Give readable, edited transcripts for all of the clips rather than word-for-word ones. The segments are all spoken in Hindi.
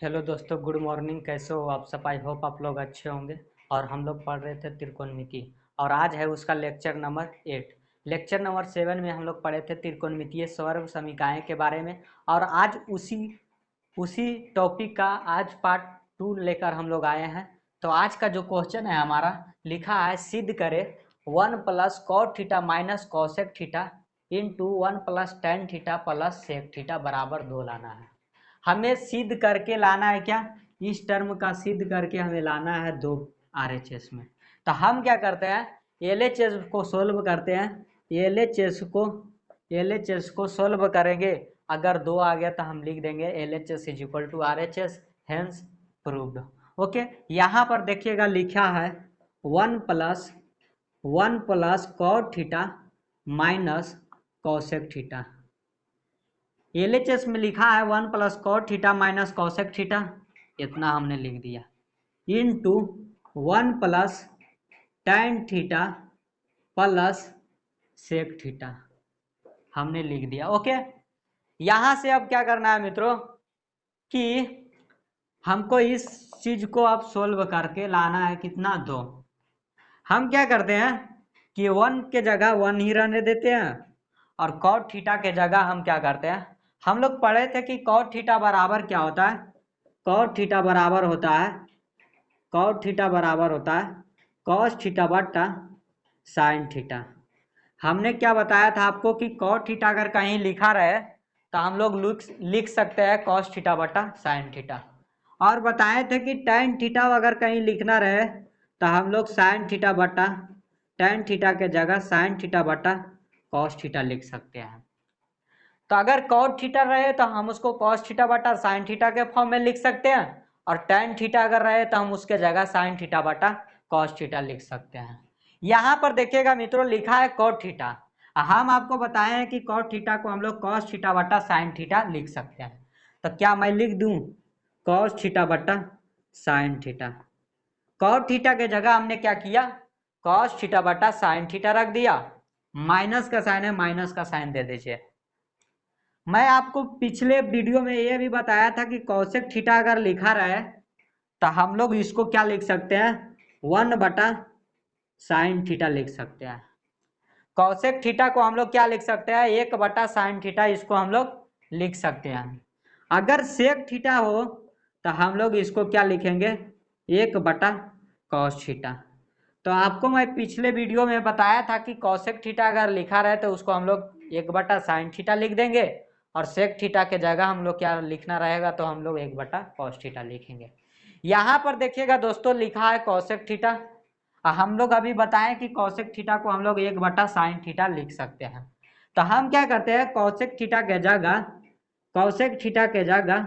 हेलो दोस्तों, गुड मॉर्निंग। कैसे हो आप सब? आई होप आप लोग अच्छे होंगे। और हम लोग पढ़ रहे थे त्रिकोणमिति, और आज है उसका लेक्चर नंबर 8। लेक्चर नंबर 7 में हम लोग पढ़े थे त्रिकोणमितीय सर्व समीकरण के बारे में। और आज उसी उसी टॉपिक का आज पार्ट 2 लेकर हम लोग आए हैं। तो आज का जो क्वेश्चन है हमारा, लिखा है सिद्ध करे 1 plus cot theta minus cosec theta into 1 plus tan theta plus sec theta बराबर 2 लाना है। हमें सिद्ध करके लाना है क्या? इस टर्म का सिद्ध करके हमें लाना है 2 RHS में। तो हम क्या करते हैं, LHS को सोल्व करते हैं। LHS को सोल्व करेंगे। अगर 2 आ गया तो हम लिख देंगे LHS is equal to RHS, hence proved. Okay, यहाँ पर देखिएगा लिखा है 1 plus cot theta minus cosec theta. LHS में लिखा है 1 plus cot theta minus cosec theta, इतना हमने लिख दिया, into 1 plus tan theta plus sec theta हमने लिख दिया। ओके, यहाँ से अब क्या करना है मित्रों कि हमको इस चीज को अब सोल्व करके लाना है कितना, 2। हम क्या करते हैं कि 1 के जगह 1 ही रहने देते हैं, और कॉट थीटा के जगह हम क्या करते हैं, हम लोग पढ़े थे कि कॉट थीटा बराबर क्या होता है, कॉट थीटा बराबर होता है कॉस थीटा बट्टा साइन थीटा। हमने क्या बताया था आपको कि कॉट थीटा अगर कहीं लिखा रहे तो हम लोग लिख सकते हैं कॉस थीटा बट्टा साइन थीटा। और बताए थे कि टेन थीटा अगर कहीं लिखना रहे तो हम लोग साइन थीटा बट्टा टेन थीटा के जगह साइन थीटा बट्टा कॉस थीटा लिख सकते हैं। तो अगर कॉट थीटा रहे तो हम उसको कॉस थीटा बटा साइन थीटा के फॉर्म में लिख सकते हैं, और टेन थीटा अगर रहे तो हम उसके जगह साइन थीटा बटा कॉस थीटा लिख सकते हैं। यहाँ पर देखिएगा मित्रों, लिखा है कॉट थीटा। हम आपको बताए हैं कि कॉट थीटा को हम लोग कॉस थीटा बटा साइन थीटा लिख सकते हैं। तो क्या मैं लिख दूं कॉस थीटा बटा साइन थीटा? कॉट थीटा के जगह हमने क्या किया, कॉस थीटा बटा साइन थीटा रख दिया। माइनस का साइन है, माइनस का साइन दे दीजिए। मैं आपको पिछले वीडियो में ये भी बताया था कि कौशिक थीटा अगर लिखा रहे तो हम लोग इसको क्या लिख सकते हैं, 1 बटा साइन थीटा लिख सकते हैं। कौशिक थीटा को हम लोग क्या लिख सकते हैं, 1 बटा साइन थीटा, इसको हम लोग लिख सकते हैं। अगर सेक थीटा हो तो हम लोग इसको क्या लिखेंगे, 1 बटा कॉस थीटा। तो आपको मैं पिछले वीडियो में बताया था कि कौशिक थीटा अगर लिखा रहे तो उसको हम लोग 1 बटा साइन थीटा लिख देंगे, और सेक थीटा के जगह हम लोग क्या लिखना रहेगा, तो हम लोग 1 बटा कॉस थीटा लिखेंगे। यहाँ पर देखिएगा दोस्तों, लिखा है कौशिक थीटा। हम लोग अभी बताएं कि कौशिक थीटा को हम लोग 1 बटा साइन थीटा लिख सकते हैं। तो हम क्या करते हैं, कौशिक थीटा के जगह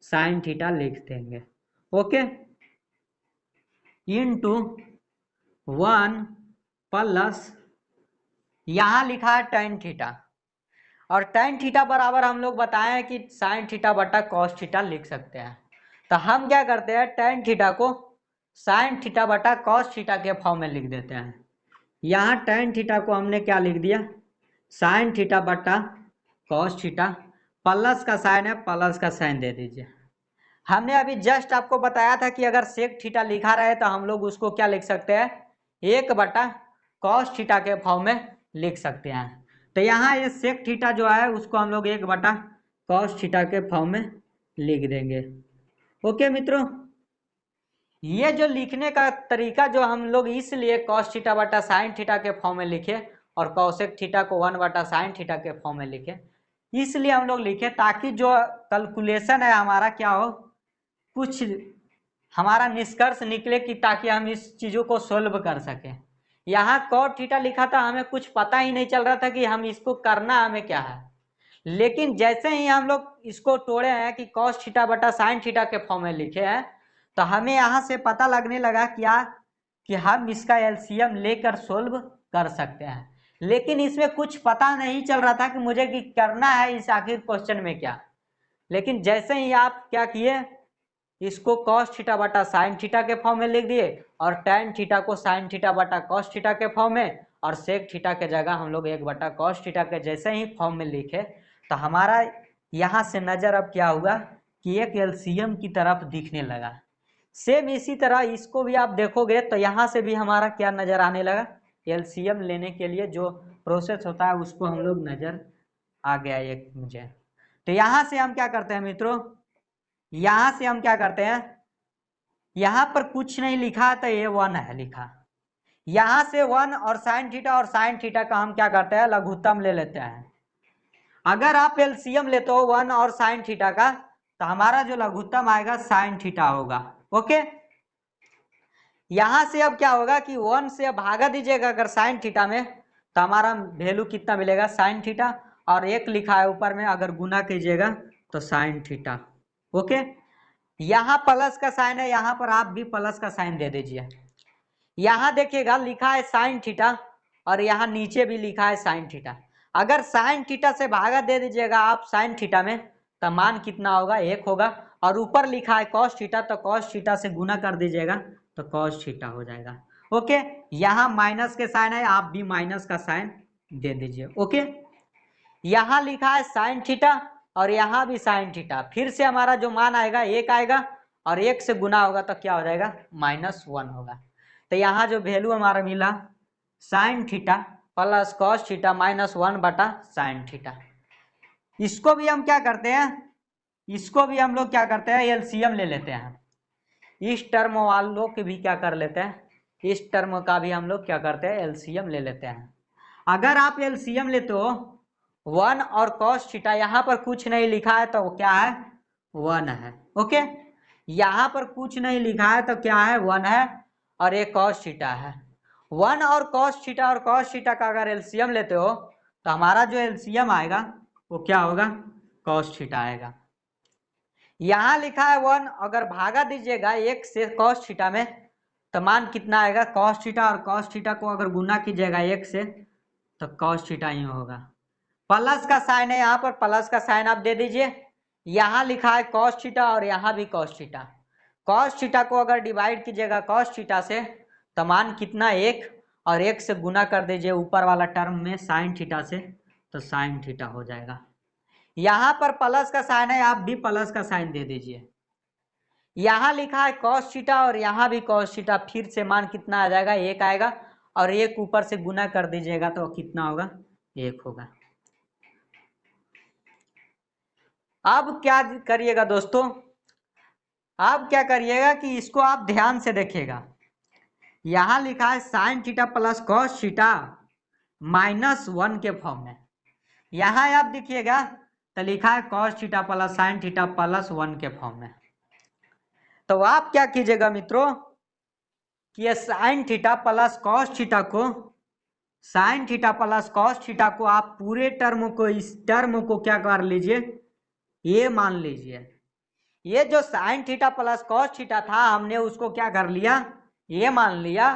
साइन थीटा लिख देंगे। ओके, इंटू 1 प्लस यहाँ लिखा है टेन थीटा, और टेन थीटा बराबर हम लोग बताए कि साइन थीटा बटा कॉस थीटा लिख सकते हैं। तो हम क्या करते हैं, टेन थीटा को साइन थीटा बटा कॉस थीटा के फॉर्म में लिख देते हैं। यहाँ टेन थीटा को हमने क्या लिख दिया, साइन थीटा बटा कॉस थीटा, प्लस का साइन है, प्लस का साइन दे दीजिए। हमने अभी जस्ट आपको बताया था कि अगर सेक थीटा लिखा रहे तो हम लोग उसको क्या लिख सकते हैं, 1 बटा कॉस थीटा के फॉर्म में लिख सकते हैं। तो यहाँ ये सेक थीटा जो है उसको हम लोग 1 बटा कॉस थीटा के फॉर्म में लिख देंगे। ओके मित्रों, ये जो लिखने का तरीका जो हम लोग इसलिए कॉस थीटा बटा साइन थीटा के फॉर्म में लिखे और कॉसेक थीटा को 1 बटा साइन थीटा के फॉर्म में लिखे, इसलिए हम लोग लिखे ताकि जो कैलकुलेशन है हमारा क्या हो, कुछ हमारा निष्कर्ष निकले कि ताकि हम इस चीज़ों को सोल्व कर सकें। यहाँ कॉट थीटा लिखा था, हमें कुछ पता ही नहीं चल रहा था कि हम इसको करना हमें क्या है। लेकिन जैसे ही हम लोग इसको तोड़े हैं कि कॉस थीटा बटा साइन थीटा के फॉर्म में लिखे हैं, तो हमें यहाँ से पता लगने लगा क्या कि हम इसका एलसीएम लेकर सोल्व कर सकते हैं। लेकिन इसमें कुछ पता नहीं चल रहा था कि मुझे कि करना है इस आखिर क्वेश्चन में क्या। लेकिन जैसे ही आप क्या किए, इसको कॉस थीटा बटा साइन थीटा के फॉर्म में लिख दिए, और टेन थीटा को साइन थीटा बटा कॉस थीटा के फॉर्म में, और सेक थीटा के जगह हम लोग 1 बटा कॉस थीटा के जैसे ही फॉर्म में लिखे, तो हमारा यहाँ से नज़र अब क्या हुआ कि एक एलसीएम की तरफ दिखने लगा। सेम इसी तरह इसको भी आप देखोगे तो यहाँ से भी हमारा क्या नजर आने लगा, एलसीएम लेने के लिए जो प्रोसेस होता है उसको हम लोग नजर आ गया एक मुझे। तो यहाँ से हम क्या करते हैं मित्रों, यहाँ से हम क्या करते हैं, यहाँ पर कुछ नहीं लिखा तो ये 1 है लिखा, यहाँ से 1 और साइन थीटा का हम क्या करते हैं, लघुत्तम ले लेते हैं। अगर आप एलसीएम लेते हो 1 और साइन थीटा का तो हमारा जो लघुत्तम आएगा साइन थीटा होगा। ओके, यहां से अब क्या होगा कि 1 से भागा दीजिएगा अगर साइन थीटा में तो हमारा वैल्यू कितना मिलेगा, साइन थीटा, और एक लिखा है ऊपर में, अगर गुना कीजिएगा तो साइन थीटा। ओके, यहाँ प्लस का साइन है, यहाँ पर आप भी प्लस का साइन दे दीजिए। यहाँ देखिएगा लिखा है साइन थीटा और यहाँ नीचे भी लिखा है साइन थीटा। अगर साइन थीटा से भागा दे दीजिएगा आप साइन थीटा में तो मान कितना होगा, 1 होगा, और ऊपर लिखा है कॉस थीटा तो कॉस थीटा से गुना कर दीजिएगा तो कॉस थीटा हो जाएगा। ओके, यहाँ माइनस के साइन है, आप भी माइनस का साइन दे दीजिए। ओके, यहाँ लिखा है साइन थीटा और यहाँ भी साइन थीटा, फिर से हमारा जो मान आएगा 1 आएगा और 1 से गुना होगा तो क्या हो जाएगा, -1 होगा। तो यहाँ जो वैल्यू हमारा मिला sign theta plus cos theta -1 बटा साइन थीटा। इसको भी हम क्या करते हैं, इसको भी हम लोग क्या करते हैं, एलसीएम ले लेते हैं। इस टर्म वालों के भी क्या कर लेते हैं, इस टर्म का भी हम लोग क्या करते हैं, एलसीएम ले लेते हैं। अगर आप एलसीएम लेते हो 1 और कॉस थीटा, यहाँ पर कुछ नहीं लिखा है तो क्या है, 1 है। ओके, यहाँ पर कुछ नहीं लिखा है तो क्या है, 1 है, और एक कॉस थीटा है। 1 और कॉस थीटा का अगर एलसीएम लेते हो तो हमारा जो एलसीएम आएगा वो क्या होगा, कॉस थीटा आएगा। यहाँ लिखा है 1, अगर भागा दीजिएगा 1 से कॉस थीटा में तो मान कितना आएगा, कॉस थीटा, और कॉस थीटा को अगर गुना कीजिएगा 1 से तो कॉस थीटा ही होगा। प्लस का साइन है, यहाँ पर प्लस का साइन आप दे दीजिए। यहाँ लिखा है कॉस थीटा और यहाँ भी कॉस थीटा। कॉस थीटा को अगर डिवाइड कीजिएगा कॉस थीटा से तो मान कितना, 1, और 1 से गुना कर दीजिए ऊपर वाला टर्म में साइन थीटा से तो साइन थीटा हो जाएगा। यहाँ पर प्लस का साइन है, आप भी प्लस का साइन दे दीजिए। यहाँ लिखा है कॉस थीटा और यहाँ भी कॉस थीटा, फिर से मान कितना आ जाएगा, 1 आएगा, और 1 ऊपर से गुना कर दीजिएगा तो कितना होगा, 1 होगा। अब क्या करिएगा दोस्तों, अब क्या करिएगा कि इसको आप ध्यान से देखिएगा। यहाँ लिखा है sine theta plus cos theta -1 के फॉर्म में। यहाँ आप देखिएगा तो लिखा है cos theta plus sine theta +1 के फॉर्म में। तो आप क्या कीजिएगा मित्रों कि ये sine theta plus cos theta को, sine theta plus cos theta को आप पूरे टर्म को, इस टर्म को क्या कर लीजिए, ये मान लीजिए। ये जो sign theta plus cos theta था हमने उसको क्या कर लिया, ये मान लिया,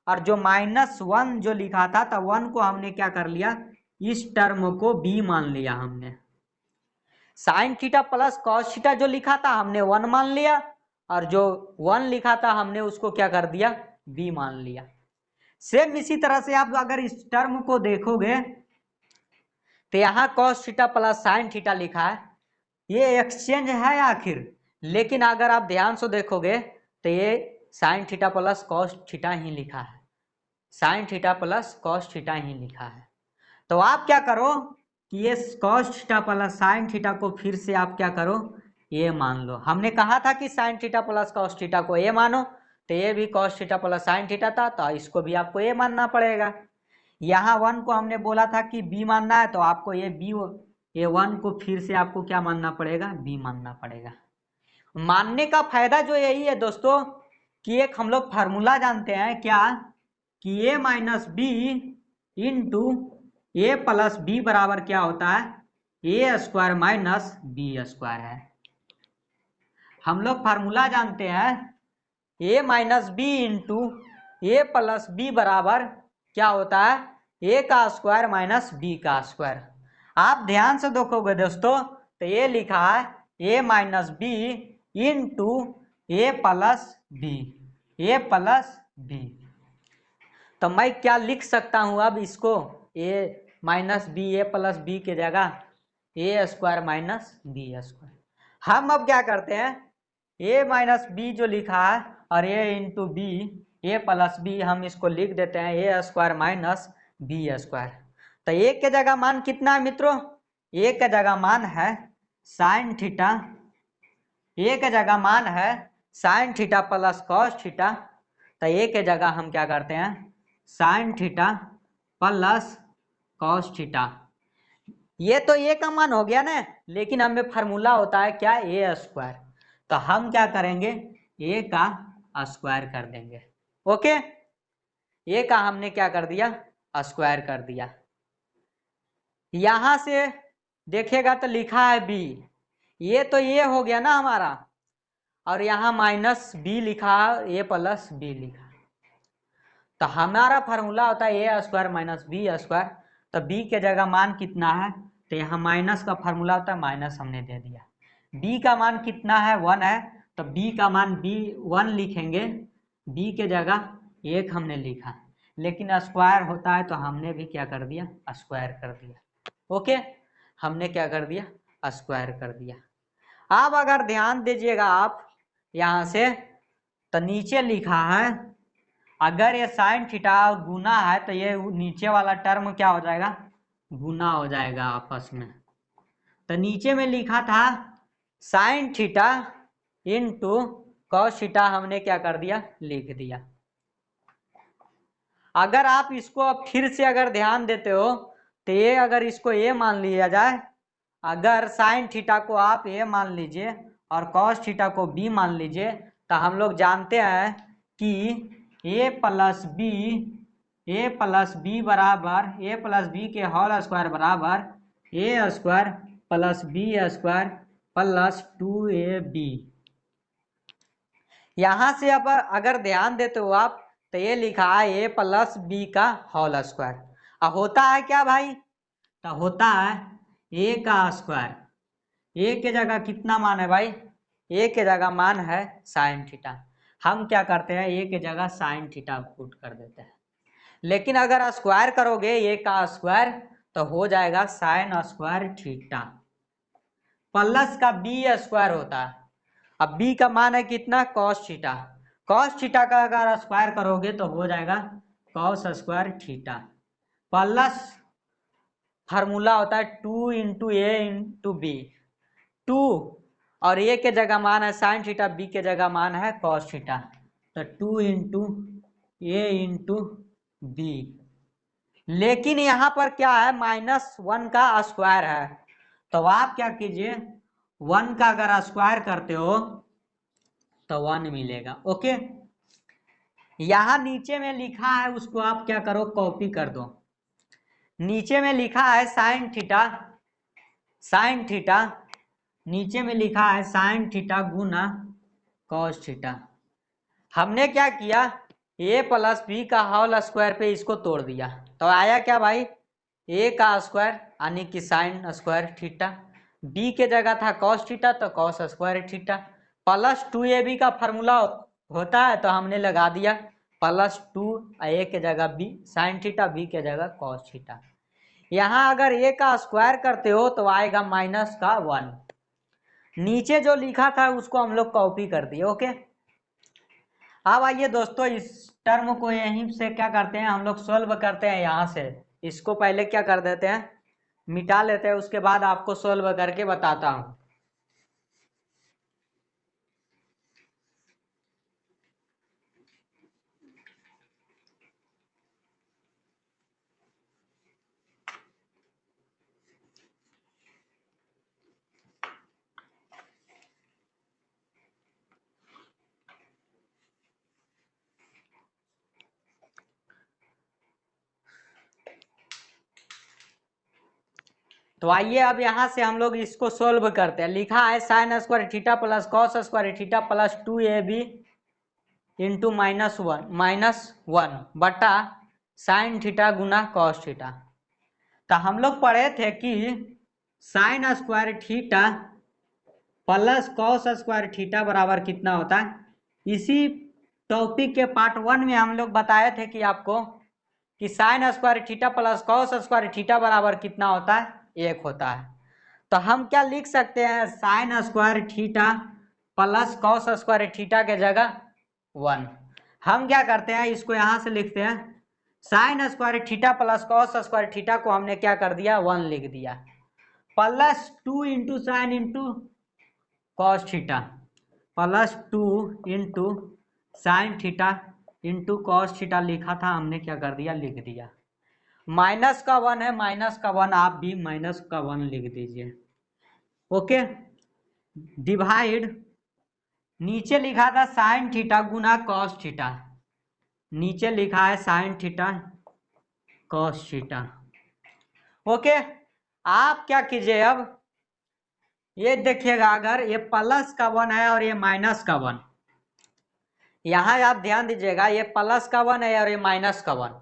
और जो -1 जो लिखा था तो 1 को हमने क्या कर लिया, इस टर्म को b मान लिया हमने। Sign theta plus cos theta जो लिखा था हमने 1 मान लिया, और जो 1 लिखा था हमने उसको क्या कर दिया, b मान लिया। सेम इसी तरह से आप अगर इस टर्म को देखोगे तो यहाँ cos theta plus sine theta लिखा है, ये एक्सचेंज है आखिर, लेकिन अगर आप ध्यान से देखोगे तो ये sine theta plus cos theta ही लिखा है, sine theta plus cos theta ही लिखा है। तो आप क्या करो कि ये cos theta plus sine theta को फिर से आप क्या करो, ये मान लो। हमने कहा था कि sine theta plus cos theta को ये मानो, तो ये भी cos theta plus sine theta था तो इसको भी आपको ये मानना पड़ेगा। यहाँ 1 को हमने बोला था कि b मानना है तो आपको ये b, ये 1 को फिर से आपको क्या मानना पड़ेगा, b मानना पड़ेगा। मानने का फायदा जो यही है दोस्तों कि एक हम लोग फार्मूला जानते हैं क्या, कि a minus B into A plus B बराबर क्या होता है, A square minus B square है। हम लोग फार्मूला जानते हैं a minus B into A plus B बराबर क्या होता है, a का स्क्वायर माइनस b का स्क्वायर। आप ध्यान से देखोगे दोस्तों तो ये लिखा है a minus B into A plus B, A plus B. तो मैं क्या लिख सकता हूँ अब इसको, a minus B, A plus B के जगह A square minus B square. हम अब क्या करते हैं, a माइनस बी जो लिखा है और a into B, A plus B, हम इसको लिख देते हैं A square minus B square. तो a के जगह मान कितना है मित्रों, a के जगह मान है साइन थीटा, a के जगह मान है sine theta plus cos theta. तो a के जगह हम क्या करते हैं sign theta plus cos theta. ये तो ए का मान हो गया ना, लेकिन हमें फार्मूला होता है क्या, ए स्क्वायर। तो हम क्या करेंगे, ए का स्क्वायर कर देंगे। ओके, ए का हमने क्या कर दिया, स्क्वायर कर दिया। यहां से देखिएगा तो लिखा है बी, ये तो ये हो गया ना हमारा, और यहाँ माइनस बी लिखा है, ए प्लस बी लिखा। तो हमारा फार्मूला होता है A square minus B square. तो बी के जगह मान कितना है, तो यहाँ माइनस का फार्मूला होता है, माइनस हमने दे दिया। बी का मान कितना है, 1 है, तो बी का मान बी 1 लिखेंगे, बी के जगह 1 हमने लिखा, लेकिन स्क्वायर होता है तो हमने भी क्या कर दिया, स्क्वायर कर दिया। ओके, हमने क्या कर दिया, स्क्वायर कर दिया। अब अगर ध्यान दीजिएगा आप यहाँ से, तो नीचे लिखा है अगर ये साइन थीटा गुना है तो ये नीचे वाला टर्म क्या हो जाएगा, गुना हो जाएगा आपस में। तो नीचे में लिखा था sign theta into cos theta, हमने क्या कर दिया, लिख दिया। अगर आप इसको अब फिर से अगर ध्यान देते हो तो ये अगर इसको ए मान लिया जाए, अगर साइन थीटा को आप ए मान लीजिए और कॉस थीटा को बी मान लीजिए, तो हम लोग जानते हैं कि ए प्लस बी बराबर ए प्लस बी के होल स्क्वायर बराबर A square plus B square plus 2ab। यहाँ से अब अगर ध्यान देते हो आप तो ये लिखा है ए प्लस बी का होल स्क्वायर। अब होता है क्या भाई, तो होता है ए का स्क्वायर। ए के जगह कितना मान है भाई, ए के जगह मान है साइन थीटा। हम क्या करते हैं, ए के जगह साइन थीटा पुट कर देते हैं। लेकिन अगर स्क्वायर करोगे ए का स्क्वायर तो हो जाएगा साइन स्क्वायर थीटा प्लस का बी स्क्वायर होता है। अब बी का मान है कितना, कॉस थीटा। कॉस थीटा का अगर स्क्वायर करोगे तो हो जाएगा cos square theta plus formula होता है 2 इंटू ए इंटू बी, 2 और ए के जगह मान है साइन थीटा, बी के जगह मान है कॉस थीटा, तो 2 इंटू ए इंटू बी। लेकिन यहाँ पर क्या है, -1 का स्क्वायर है, तो आप क्या कीजिए 1 का अगर स्क्वायर करते हो तो 1 मिलेगा। ओके, यहाँ नीचे में लिखा है उसको आप क्या करो, कॉपी कर दो। नीचे में लिखा है साइन थीटा, नीचे में लिखा है साइन थीटा गुना कॉस थीटा। हमने क्या किया, ए प्लस बी का होल स्क्वायर पे इसको तोड़ दिया, तो आया क्या भाई, ए का स्क्वायर यानी कि साइन स्क्वायर थीटा, बी के जगह था कॉस थीटा तो cos square theta, plus 2ab का फार्मूला होता है तो हमने लगा दिया प्लस 2, ए के जगह बी साइन थीटा, बी के जगह कॉस थीटा। यहाँ अगर ए का स्क्वायर करते हो तो आएगा -1। नीचे जो लिखा था उसको हम लोग कॉपी कर दिए। ओके, अब आइए दोस्तों इस टर्म को यहीं से क्या करते हैं, हम लोग सोल्व करते हैं। यहाँ से इसको पहले क्या कर देते हैं, मिटा लेते हैं, उसके बाद आपको सोल्व करके बताता हूँ। तो आइए अब यहाँ से हम लोग इसको सोल्व करते हैं। लिखा है sign square theta plus cos square theta plus 2ab into -1 बटा साइन थीटा गुना कॉस थीटा। तो हम लोग पढ़े थे कि sign square theta plus cos square theta बराबर कितना होता है। इसी टॉपिक के पार्ट 1 में हम लोग बताए थे कि आपको कि sign square theta plus cos square theta बराबर कितना होता है, 1 होता है। तो हम क्या लिख सकते हैं, sine square theta plus cos square theta के जगह 1। हम क्या करते हैं, इसको यहां से लिखते हैं, sine square theta plus cos square theta को हमने क्या कर दिया, 1 लिख दिया, plus 2 into sine into cos theta, plus 2 into sine theta into cos theta लिखा था, हमने क्या कर दिया, लिख दिया। माइनस का 1 है, माइनस का 1 आप भी माइनस का 1 लिख दीजिए। ओके, डिवाइड, नीचे लिखा था साइन थीटा गुना कॉस थीटा, नीचे लिखा है sine theta cos theta. Okay, आप क्या कीजिए, अब ये देखिएगा, अगर ये प्लस का 1 है और ये माइनस का 1, यहाँ आप ध्यान दीजिएगा, ये प्लस का 1 है और ये माइनस का 1,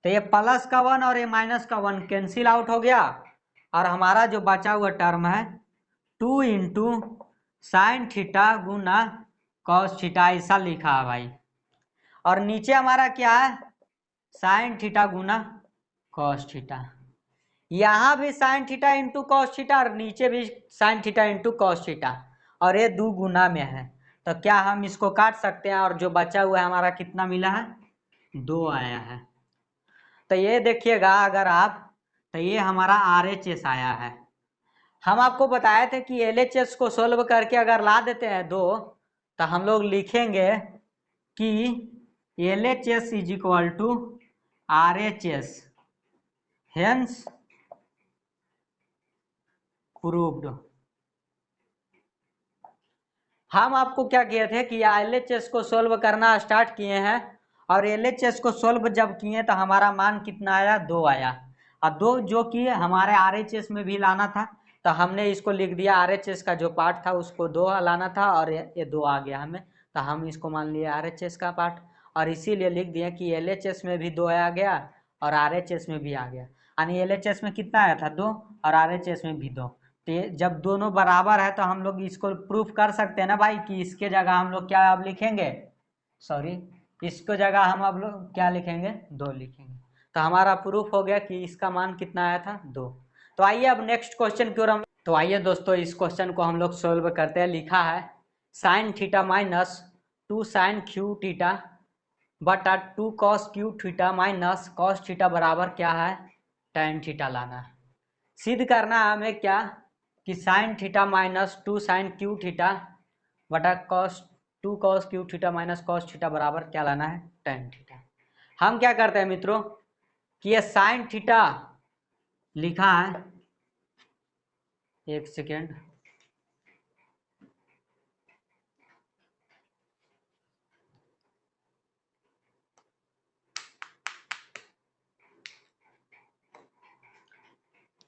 तो ये प्लस का 1 और ये माइनस का 1 कैंसिल आउट हो गया, और हमारा जो बचा हुआ टर्म है 2 इंटू साइन थीटा गुना कॉस थीटा, ऐसा लिखा है भाई। और नीचे हमारा क्या है, साइन थीटा गुना कॉस थीटा, यहाँ भी sine theta into cos theta और नीचे भी sine theta into cos theta, और ये 2 गुना में है, तो क्या हम इसको काट सकते हैं, और जो बचा हुआ है हमारा कितना मिला है, 2 आया है। तो ये देखिएगा, अगर आप, तो ये हमारा RHS आया है। हम आपको बताए थे कि LHS को सोल्व करके अगर ला देते हैं 2, तो हम लोग लिखेंगे कि LHS is equal to RHS, hence proved. हम आपको क्या किए थे कि LHS को सोल्व करना स्टार्ट किए हैं, और LHS को सोल्व जब किए तो हमारा मान कितना आया, 2 आया, और 2 जो कि हमारे RHS में भी लाना था, तो हमने इसको लिख दिया, RHS का जो पार्ट था उसको 2 लाना था, और ये 2 आ गया हमें, तो हम इसको मान लिए RHS का पार्ट, और इसीलिए लिख दिया कि LHS में भी 2 आ गया और RHS में भी आ गया, यानी LHS में कितना आया था, 2, और RHS में भी 2। तो जब दोनों बराबर है तो हम लोग इसको प्रूफ कर सकते हैं ना भाई, कि इसके जगह हम लोग क्या अब लिखेंगे, सॉरी, इसको जगह हम अब लोग क्या लिखेंगे, 2 लिखेंगे, तो हमारा प्रूफ हो गया कि इसका मान कितना आया था, 2। तो आइए अब नेक्स्ट क्वेश्चन की ओर हम, तो आइए दोस्तों इस क्वेश्चन को हम लोग सोल्व करते हैं। लिखा है sine theta minus 2 sine cube theta बटा 2 cos cube theta minus cos theta बराबर क्या है, tan थीटा लाना है। सिद्ध करना है हमें क्या, कि sine theta minus 2 sine cube theta बटा cos 2 cos cube theta minus cos theta बराबर क्या लाना है, tan थीटा। हम क्या करते हैं मित्रों, कि ये साइन थीटा लिखा है, एक सेकेंड,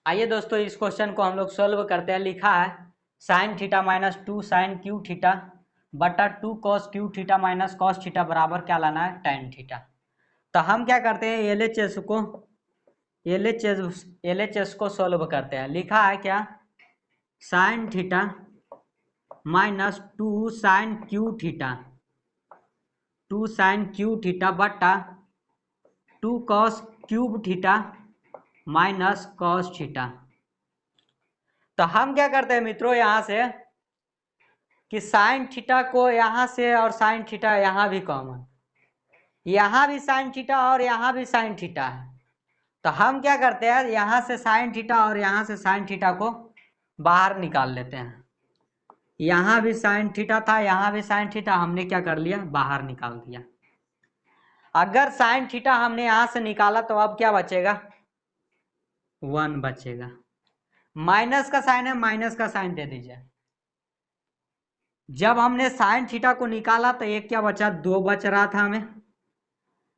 आइए दोस्तों इस क्वेश्चन को हम लोग सोल्व करते हैं। लिखा है sine theta minus 2 sine cube theta बटा 2 cos cube theta minus cos theta बराबर क्या लाना है, tan थीटा। तो हम क्या करते हैं, LHS को सोल्व करते हैं। लिखा है क्या, sine theta minus 2 sine cube theta, 2 sine cube theta बटा 2 cos cube theta minus cos theta. तो हम क्या करते हैं मित्रों, यहाँ से कि साइन थीटा को यहाँ से और साइन थीटा यहाँ भी कॉमन, यहाँ भी साइन थीटा और यहाँ भी साइन थीटा है, तो हम क्या करते हैं, यहाँ से साइन थीटा और यहाँ से साइन थीटा को बाहर निकाल लेते हैं। यहाँ भी साइन थीटा था, यहाँ भी साइन थीटा, हमने क्या कर लिया, बाहर निकाल दिया। अगर साइन थीटा हमने यहाँ से निकाला तो अब क्या बचेगा, 1 बचेगा। माइनस का साइन है, माइनस का साइन दे दीजिए। जब हमने साइन थीटा को निकाला तो एक क्या बचा, 2 बच रहा था हमें।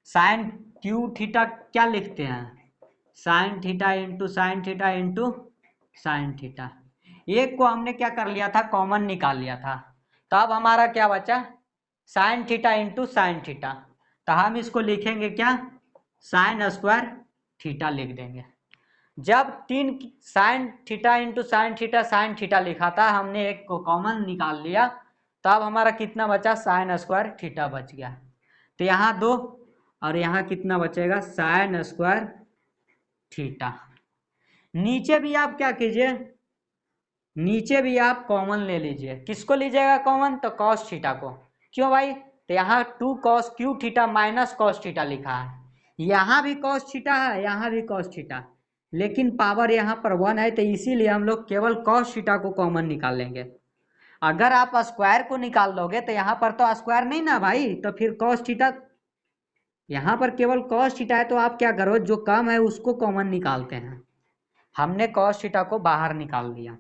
साइन क्यू थीटा क्या लिखते हैं, sign theta into sine theta into sine theta, एक को हमने क्या कर लिया था, कॉमन निकाल लिया था। तो अब हमारा क्या बचा, sign theta into sine theta, तो हम इसको लिखेंगे क्या, साइन स्क्वायर थीटा लिख देंगे। जब 3 sign theta into sine theta लिखा था, हमने एक को कॉमन निकाल लिया, तो अब हमारा कितना बचा, साइन स्क्वायर थीटा बच गया। तो यहाँ 2 और यहाँ कितना बचेगा, साइन स्क्वायर थीटा। नीचे भी आप क्या कीजिए, नीचे भी आप कॉमन ले लीजिए। किसको लीजिएगा कॉमन? तो कॉस थीटा को। क्यों भाई? तो यहाँ 2 cos cube theta minus cos theta लिखा है, यहाँ भी कॉस थीटा है, यहाँ भी कॉस थीटा, लेकिन पावर यहाँ पर 1 है, तो इसीलिए हम लोग केवल कॉस थीटा को कॉमन निकाल लेंगे। अगर आप स्क्वायर को निकाल लोगे तो यहाँ पर तो स्क्वायर नहीं ना भाई, तो फिर कॉस थीटा, यहाँ पर केवल कॉस थीटा है, तो आप क्या करो, जो कम है उसको कॉमन निकालते हैं। हमने कॉस थीटा को बाहर निकाल दिया।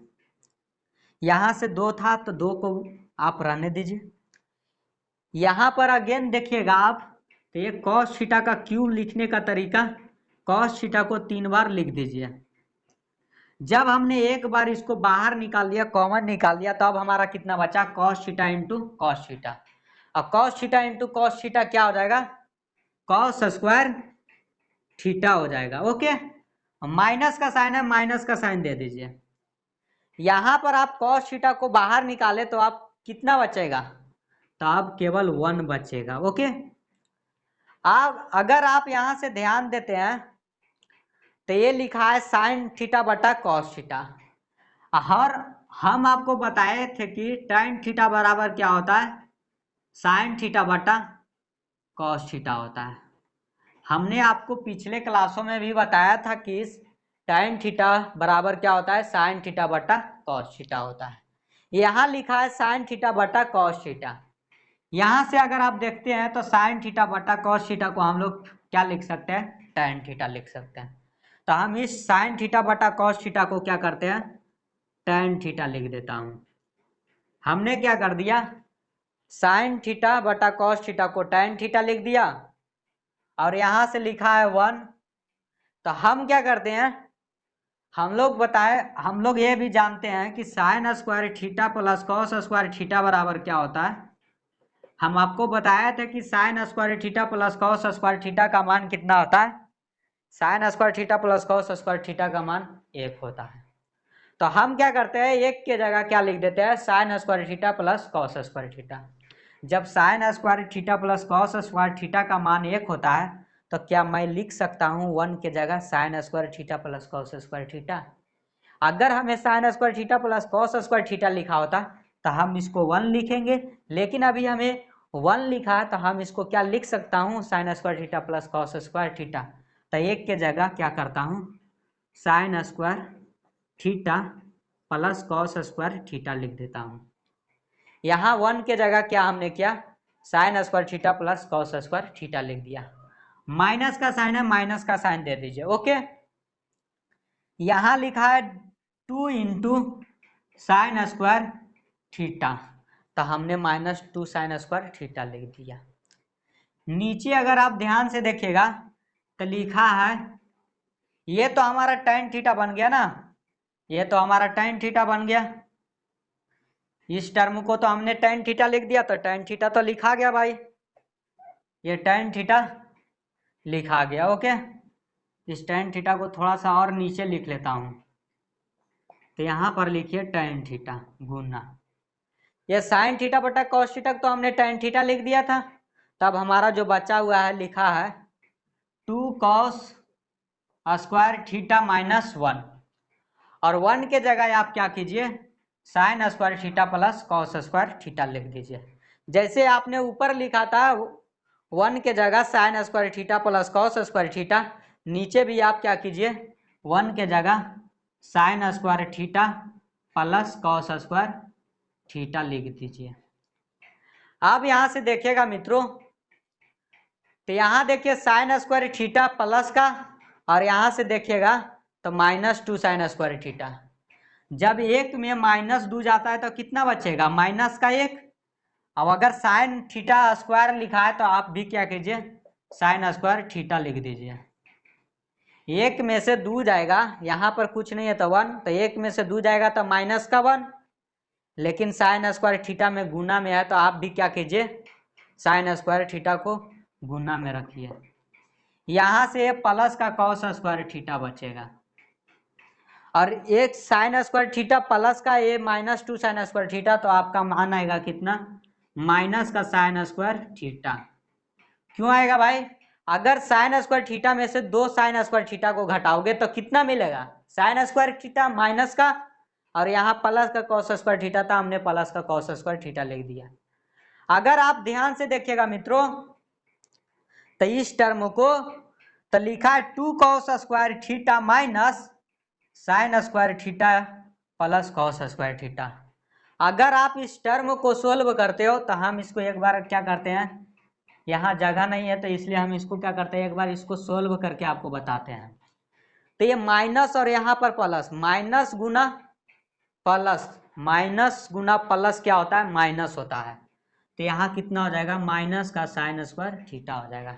यहाँ से 2 था तो 2 को आप रहने दीजिए। यहाँ पर अगेन देखिएगा आप, तो ये कॉस थीटा का क्यूब लिखने का तरीका, कॉस थीटा को 3 बार लिख दीजिए। जब हमने एक बार इसको बाहर निकाल दिया, कॉमन निकाल दिया, तो अब हमारा कितना बचा? Cos theta into cos theta. और cos theta into cos theta क्या हो जाएगा? कॉस स्क्वायर थीटा हो जाएगा। ओके, माइनस का साइन है, माइनस का साइन दे दीजिए। यहाँ पर आप कॉस थीटा को बाहर निकाले तो आप कितना बचेगा? तो अब केवल 1 बचेगा। ओके, अब अगर आप यहाँ से ध्यान देते हैं तो ये लिखा है साइन थीटा बटा कॉस थीटा, और हम आपको बताए थे कि टाइन थीटा बराबर क्या होता है? साइन थीटा बटा कॉस थीटा होता है। हमने आपको पिछले क्लासों में भी बताया था कि टाइन थीटा बराबर क्या होता है? साइन थीटा बटा कॉस थीटा होता है। यहाँ लिखा है साइन थीटा बटा कॉस थीटा। यहाँ से अगर आप देखते हैं तो साइन थीटा बटा कॉस थीटा को हम लोग क्या लिख सकते हैं? टैन थीटा लिख सकते हैं। तो हम इस साइन थीटा बटा कॉस थीटा को क्या करते हैं? टैन थीटा लिख देता हूँ। हमने क्या कर दिया? साइन थीटा बटा कॉस थीटा को टैन थीटा लिख दिया, और यहाँ से लिखा है 1। तो हम क्या करते हैं, हम लोग ये भी जानते हैं कि sign square theta plus cos square theta बराबर क्या होता है? हम आपको बताया था कि sign square theta plus cos square theta का मान कितना होता है? Sign square theta plus cos square theta का मान 1 होता है। तो हम क्या करते हैं, 1 की जगह क्या लिख देते हैं? Sine square theta plus cos square theta. जब sine square theta plus cos square theta का मान 1 होता है, तो क्या मैं लिख सकता हूँ 1 की जगह sign square theta plus cos square theta? अगर हमें sign square theta plus cos square theta लिखा होता तो हम इसको 1 लिखेंगे, लेकिन अभी हमें 1 लिखा है तो हम इसको क्या लिख सकता हूँ? Sign square theta plus cos square theta. तो 1 के जगह क्या करता हूँ? Sign square theta plus cos square theta लिख देता हूँ। यहाँ 1 के जगह क्या हमने किया? Sign square theta plus cos square theta लिख दिया। माइनस का साइन है, माइनस का साइन दे दीजिए। ओके, यहाँ लिखा है 2 इंटू साइन स्क्वायर थीटा, तो हमने -2 साइन स्क्वायर थीटा लिख दिया। नीचे अगर आप ध्यान से देखिएगा तो लिखा है, ये तो हमारा tan थीटा बन गया ना, ये तो हमारा tan थीटा बन गया। इस टर्म को तो हमने tan थीटा लिख दिया, तो tan थीटा तो लिखा गया भाई, ये tan थीटा लिखा गया। ओके, इस tan थीटा को थोड़ा सा और नीचे लिख लेता हूँ, तो यहाँ पर लिखिए tan थीटा गुना ये साइन थीटा बटा कॉस थीटा तो हमने tan थीटा लिख दिया था। तब हमारा जो बचा हुआ है लिखा है 2 कॉस स्क्वायर थीटा माइनस 1, और 1 के जगह आप क्या कीजिए? Sign square theta plus cos square theta लिख दीजिए। जैसे आपने ऊपर लिखा था 1 के जगह sign square theta plus cos square theta, नीचे भी आप क्या कीजिए? 1 के जगह sign square theta plus cos square theta लिख दीजिए। अब यहाँ से देखिएगा मित्रों, तो यहाँ देखिए साइन स्क्वायर थीटा प्लस का, और यहाँ से देखिएगा तो -2 साइन स्क्वायर थीटा। जब 1 में -2 जाता है तो कितना बचेगा? माइनस का 1। अब अगर साइन थीटा स्क्वायर लिखा है तो आप भी क्या कीजिए? साइन स्क्वायर थीटा लिख दीजिए। 1 में से 2 जाएगा, यहाँ पर कुछ नहीं है तो 1, तो 1 में से 2 जाएगा तो माइनस का 1, लेकिन साइन स्क्वायर थीटा में गुना में है तो आप भी क्या कीजिए? साइन स्क्वायर थीटा को गुना में रखिए। यहाँ से प्लस का कॉस स्क्वायर थीटा बचेगा, और एक साइन स्क्वायर थीटा प्लस का ये -2 साइन स्क्वायर थीटा, तो आपका मान आएगा कितना? माइनस का साइन स्क्वायर थीटा। क्यों आएगा भाई? अगर साइन स्क्वायर थीटा में से 2 साइन स्क्वायर थीटा को घटाओगे तो कितना मिलेगा? साइन स्क्वायर थीटा माइनस का और यहाँ प्लस का कॉस स्क्वायर थीटा था, हमने प्लस का कॉस स्क्वायर थीटा लिख दिया। अगर आप ध्यान से देखिएगा मित्रों तो इस टर्म को तो लिखा है 2 cos square theta minus sine square theta plus cos square theta. अगर आप इस टर्म को सोल्व करते हो तो हम इसको एक बार क्या करते हैं, यहाँ जगह नहीं है तो इसलिए हम इसको क्या करते हैं, एक बार इसको सोल्व करके आपको बताते हैं। तो ये माइनस और यहाँ पर प्लस, माइनस गुना प्लस, माइनस गुना प्लस क्या होता है, माइनस होता है। तो यहाँ कितना हो जाएगा, माइनस का साइन स्क्वायर थीटा हो जाएगा।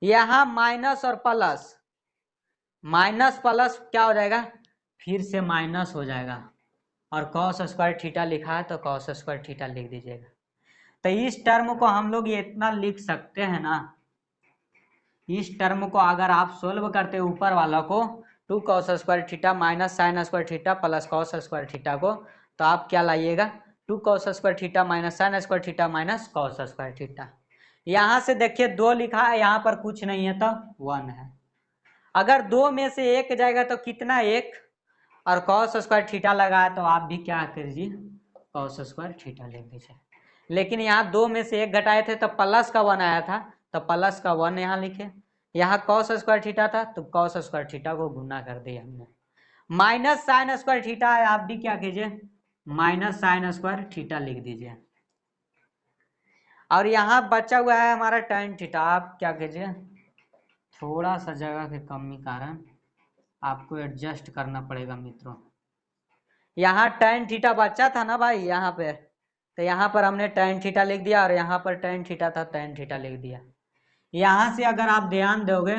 यहाँ माइनस और प्लस, माइनस प्लस क्या हो जाएगा, फिर से माइनस हो जाएगा, और कॉस स्क्वायर थीटा लिखा है तो कॉस स्क्वायर थीटा लिख दीजिएगा। तो इस टर्म को हम लोग ये इतना लिख सकते हैं ना, इस टर्म को अगर आप सोल्व करते हो ऊपर वाला को 2 cos square theta minus sine square theta plus cos square theta को, तो आप क्या लाइएगा 2 cos square theta minus sine square theta minus cos square theta. यहाँ से देखिए 2 लिखा है, यहाँ पर कुछ नहीं है तो 1 है। अगर 2 में से 1 जाएगा तो कितना 1, और कॉस स्क्वायर थीटा लगा है तो आप भी क्या कीजिए कॉस स्क्वायर थीटा लिख दीजिए। लेकिन यहाँ 2 में से 1 घटाए थे तो प्लस का 1 आया था, तो प्लस का 1 यहाँ लिखे। यहाँ कॉस स्क्वायर थीटा था तो कॉस स्क्वायर थीटा को गुना कर दिया हमने। माइनस साइन स्क्वायर थीटा है, आप भी क्या कीजिए माइनस साइन स्क्वायर थीटा लिख दीजिए। और यहाँ बचा हुआ है हमारा tan थीटा, आप क्या कीजिए थोड़ा सा जगह के कमी कारण आपको एडजस्ट करना पड़ेगा मित्रों। यहाँ tan थीटा बचा था ना भाई यहाँ पे, तो यहाँ पर हमने tan थीटा लिख दिया, और यहाँ पर tan थीटा था tan थीटा लिख दिया। यहाँ से अगर आप ध्यान दोगे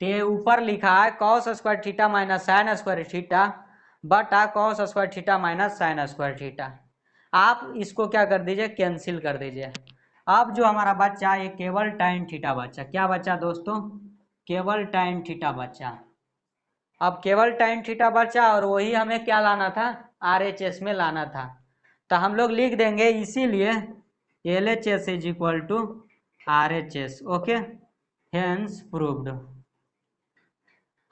तो ऊपर लिखा है cos square theta minus sine square theta बटा cos square theta minus sine square theta. आप इसको क्या कर दीजिए कैंसिल कर दीजिए। अब जो हमारा बच्चा ये केवल tan थीटा बचा, क्या बचा दोस्तों, केवल tan थीटा बचा। अब केवल tan थीटा बचा और वही हमें क्या लाना था, RHS में लाना था। तो हम लोग लिख देंगे इसीलिए LHS is equal to RHS। Okay, hence proved.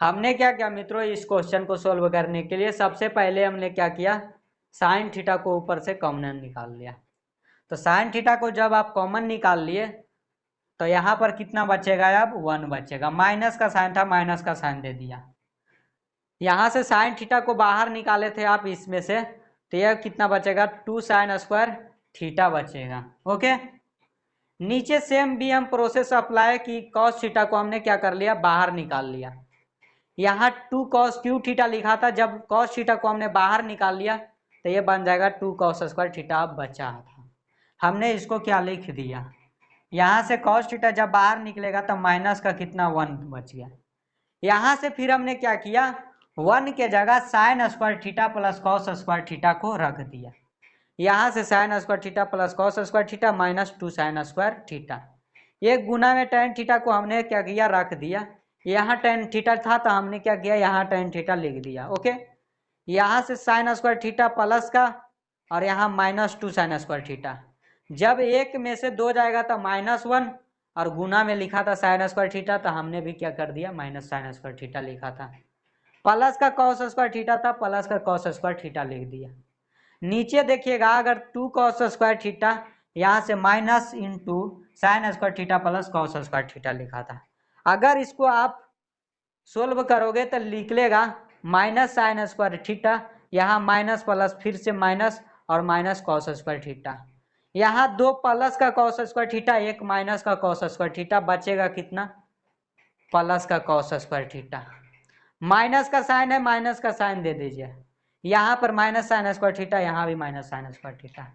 हमने क्या किया मित्रों, इस क्वेश्चन को सोल्व करने के लिए सबसे पहले हमने क्या किया, साइन थीटा को ऊपर से कॉमन निकाल लिया। तो साइन थीटा को जब आप कॉमन निकाल लिए तो यहाँ पर कितना बचेगा, अब 1 बचेगा। माइनस का साइन था, माइनस का साइन दे दिया। यहाँ से साइन थीटा को बाहर निकाले थे आप इसमें से, तो यह कितना बचेगा 2 साइन स्क्वायर थीटा बचेगा। ओके, नीचे सेम भी हम प्रोसेस अप्लाई की, कॉस थीटा को हमने क्या कर लिया बाहर निकाल लिया। यहाँ 2 कॉस क्यू थीटा लिखा था, जब कॉस थीटा को हमने बाहर निकाल लिया तो ये बन जाएगा 2 कॉस स्क्वायर थीटा। अब बचा था, हमने इसको क्या लिख दिया, यहाँ से कॉस थीटा जब बाहर निकलेगा तो माइनस का कितना 1 बच गया। यहाँ से फिर हमने क्या किया, 1 के जगह sign square theta plus cos square theta को रख दिया। यहाँ से sign square theta plus cos square theta minus 2 sign square theta. ये गुना में tan थीटा को हमने क्या किया रख दिया। यहाँ tan थीटा था तो हमने क्या किया यहाँ tan थीटा लिख दिया। ओके, यहाँ से साइन स्क्वायर थीटा प्लस का और यहाँ माइनस 2 साइन स्क्वायर थीटा। जब 1 में से 2 जाएगा तो -1, और गुना में लिखा था साइन स्क्वायर थीटा तो हमने भी क्या कर दिया माइनस साइन स्क्वायर थीटा लिखा था। प्लस का कॉस स्क्वायर थीटा था, प्लस का कॉस स्क्वायर थीटा लिख दिया। नीचे देखिएगा अगर 2 कॉस स्क्वायर थीटा यहाँ से minus into sine square theta plus cos square theta लिखा था। अगर इसको आप सोल्व करोगे तो लिख लेगा माइनस साइन स्क्वायर थीटा, यहाँ माइनस प्लस फिर से माइनस और माइनस कॉस स्क्वायर थीटा। यहाँ 2 प्लस का कॉस स्क्वायर थीटा 1 माइनस का कॉस स्क्वायर थीटा, बचेगा कितना प्लस का कॉस स्क्वायर थीटा। माइनस का साइन है, माइनस का साइन दे दीजिए। यहाँ पर माइनस साइन स्क्वायर थीटा, यहाँ भी माइनस साइन स्क्वायर थीटा।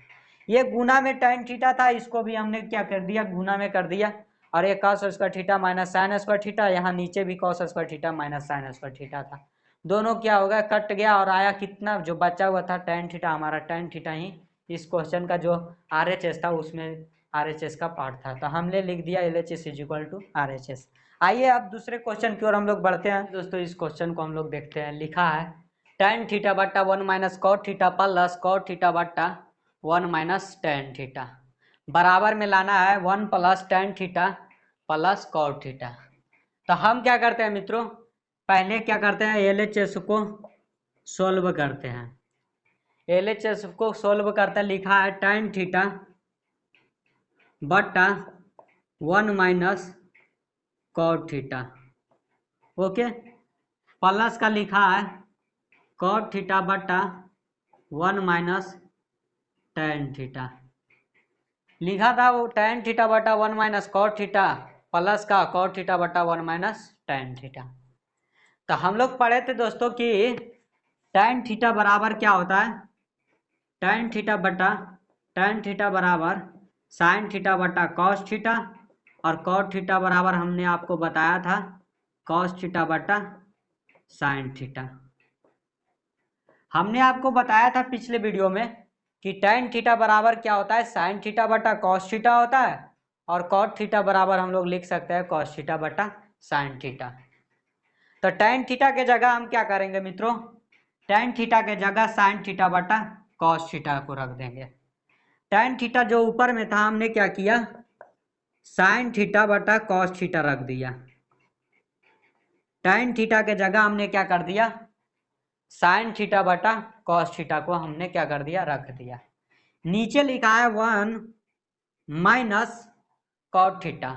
ये गुना में tan थीटा था, इसको भी हमने क्या कर दिया गुना में कर दिया। और ये cos square theta minus sine square theta, यहाँ नीचे भी cos square theta minus sine square theta था। दोनों क्या हो गया कट गया, और आया कितना जो बचा हुआ था tan थीटा, हमारा tan थीटा ही इस क्वेश्चन का जो RHS था उसमें RHS का पार्ट था। तो हमने लिख दिया LHS is equal to RHS। आइए अब दूसरे क्वेश्चन की ओर हम लोग बढ़ते हैं दोस्तों। इस क्वेश्चन को हम लोग देखते हैं। लिखा है tan थीटा बट्टा 1 minus cot theta plus cot theta बट्टा 1 माइनस tan थीटा बराबर में लाना है 1 plus tan theta plus cot theta. तो हम क्या करते हैं मित्रों, पहले क्या करते हैं LHS को सोल्व करते हैं। LHS को सोल्व करता लिखा है tan थीटा बटा 1 minus cot theta. Okay, plus का लिखा है कॉट थीटा बटा 1 माइनस tan थीटा। लिखा था वो tan थीटा बटा 1 माइनस कॉट थीटा, प्लस का कॉट थीटा बटा 1 माइनस tan थीटा। तो हम लोग पढ़े थे दोस्तों कि tan थीटा बराबर क्या होता है, tan थीटा बराबर साइन थीटा बटा कॉस थीटा, और कॉट थीटा बराबर हमने आपको बताया था कॉस थीटा बटा साइन थीटा। हमने आपको बताया था पिछले वीडियो में कि tan थीटा बराबर क्या होता है, साइन थीटा बटा कॉस थीटा होता है, और कॉट थीटा बराबर हम लोग लिख सकते हैं कॉस थीटा बटा साइन थीटा। तो tan थीटा के जगह हम क्या करेंगे मित्रों, tan थीटा के जगह साइन थीटा बटा कॉस थीटा को रख देंगे। tan थीटा जो ऊपर में था हमने क्या किया, साइन थीटा बटा कॉस थीटा रख दिया। tan थीटा के जगह हमने क्या कर दिया, साइन थीटा बटा कॉस थीटा को हमने क्या कर दिया, रख दिया। नीचे लिखा है 1 माइनस कॉट थीटा,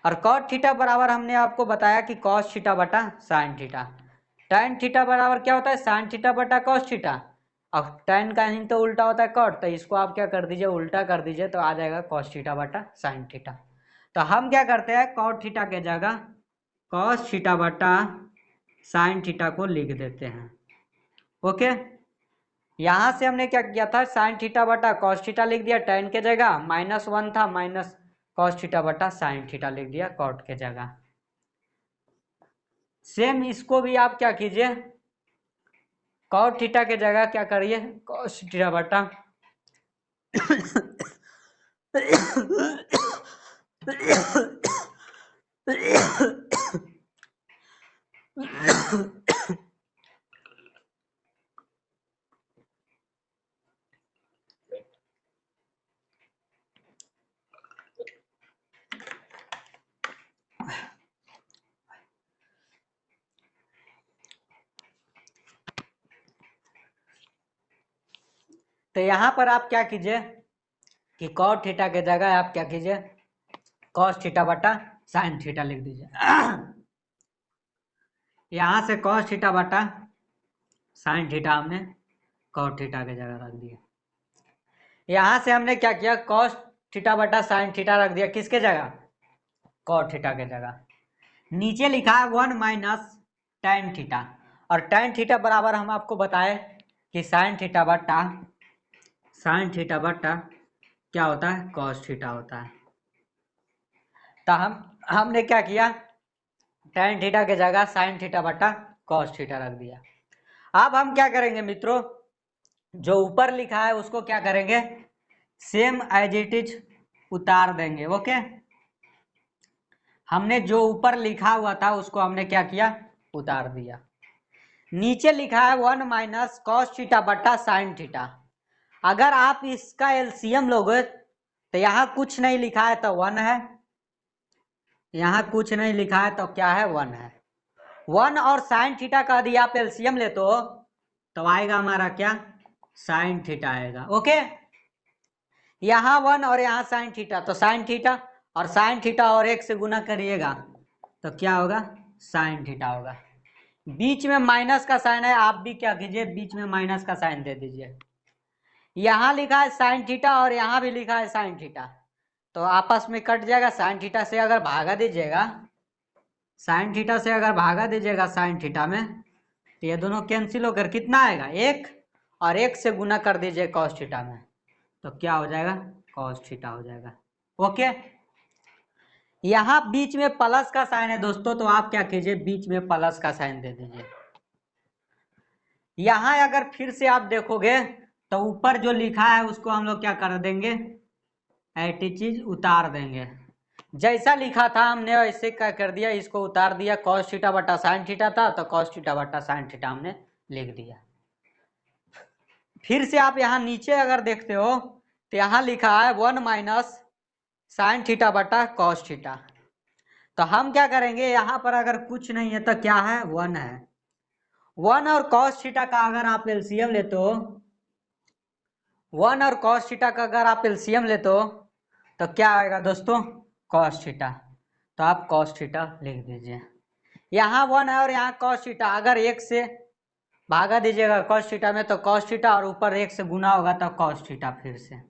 और कॉट थीटा बराबर हमने आपको बताया कि कॉस थीटा बटा साइन थीटा। tan थीटा बराबर क्या होता है, साइन थीटा बटा कॉस थीटा, और tan का ही तो उल्टा होता है कॉट, तो इसको आप क्या कर दीजिए, उल्टा कर दीजिए, तो आ जाएगा कॉस थीटा बटा साइन थीटा। तो हम क्या करते हैं, कॉट थीटा के जगह कॉस थीटा बटा साइन थीटा को लिख देते हैं। ओके, यहां से हमने क्या किया था, साइन थीटा बटा कॉस थीटा लिख दिया, tan के जगह -1 था, माइनस कॉस थीटा बटा साइन थीटा लिख दिया कॉट के जगह। सेम इसको भी आप क्या कीजिए, कॉट थीटा के जगह क्या करिए, कॉस थीटा बटा तो यहां पर आप क्या कीजिए कि कॉट थीटा के जगह आप क्या कीजिए, कॉस थीटा बटा साइन थीटा लिख दीजिए। यहां से कॉस थीटा बटा साइन थीटा हमने कॉट थीटा के जगह रख दिया। यहां से हमने क्या किया, कॉस थीटा बटा साइन थीटा रख दिया किसके जगह, कॉट थीटा के जगह। नीचे लिखा है 1 माइनस tan थीटा, और tan थीटा बराबर हम आपको बताए कि साइन थीटा बटा क्या होता है, कॉस थीटा होता है। तो हमने क्या किया, tan थीटा के जगह साइन थीटा बटा कॉस थीटा रख दिया। अब हम क्या करेंगे मित्रों, जो ऊपर लिखा है उसको क्या करेंगे, सेम एज इट इज उतार देंगे। ओके, हमने जो ऊपर लिखा हुआ था उसको हमने क्या किया, उतार दिया। नीचे लिखा है 1 माइनस कॉस थीटा बटा साइन थीटा। अगर आप इसका एलसीएम लोगे तो यहाँ कुछ नहीं लिखा है तो 1 है, यहाँ कुछ नहीं लिखा है तो क्या है, 1 है। 1 और साइन थीटा का यदि आप एलसीएम लेते हो तो आएगा हमारा क्या, साइन थीटा आएगा। ओके, यहाँ 1 और यहाँ साइन थीटा, तो साइन थीटा और साइन थीटा और 1 से गुना करिएगा तो क्या होगा, साइन थीटा होगा। बीच में माइनस का साइन है, आप भी क्या कीजिए, बीच में माइनस का साइन दे दीजिए। यहाँ लिखा है साइन थीटा और यहाँ भी लिखा है साइन थीटा, तो आपस में कट जाएगा। साइन थीटा से अगर भागा दीजिएगा, साइन थीटा से अगर भागा दीजिएगा साइन थीटा में, तो ये दोनों कैंसिल होकर कितना आएगा, 1, और 1 से गुना कर दीजिए कॉस थीटा में, तो क्या हो जाएगा, कॉस थीटा हो जाएगा। ओके, यहाँ बीच में प्लस का साइन है दोस्तों, तो आप क्या कीजिए, बीच में प्लस का साइन दे दीजिए। यहाँ अगर फिर से आप देखोगे तो ऊपर जो लिखा है उसको हम लोग क्या कर देंगे, ऐसी चीज उतार देंगे। जैसा लिखा था हमने वैसे क्या कर दिया, इसको उतार दिया। कॉस थीटा बटा साइन थीटा था तो कॉस थीटा बटा साइन थीटा हमने लिख दिया। फिर से आप यहाँ नीचे अगर देखते हो तो यहाँ लिखा है 1 माइनस साइन थीटा बटा कॉस थीटा। तो हम क्या करेंगे, यहाँ पर अगर कुछ नहीं है तो क्या है, 1 है। 1 और कॉस थीटा का अगर आप एलसीएम लेते हो 1 और कॉस थीटा का अगर आप एलसीएम लेते हो तो क्या आएगा दोस्तों, कॉस थीटा। तो आप कॉस थीटा लिख दीजिए। यहाँ 1 है और यहाँ कॉस थीटा, अगर 1 से भागा दीजिएगा कॉस थीटा में तो कॉस थीटा, और ऊपर 1 से गुना होगा तो कॉस थीटा। फिर से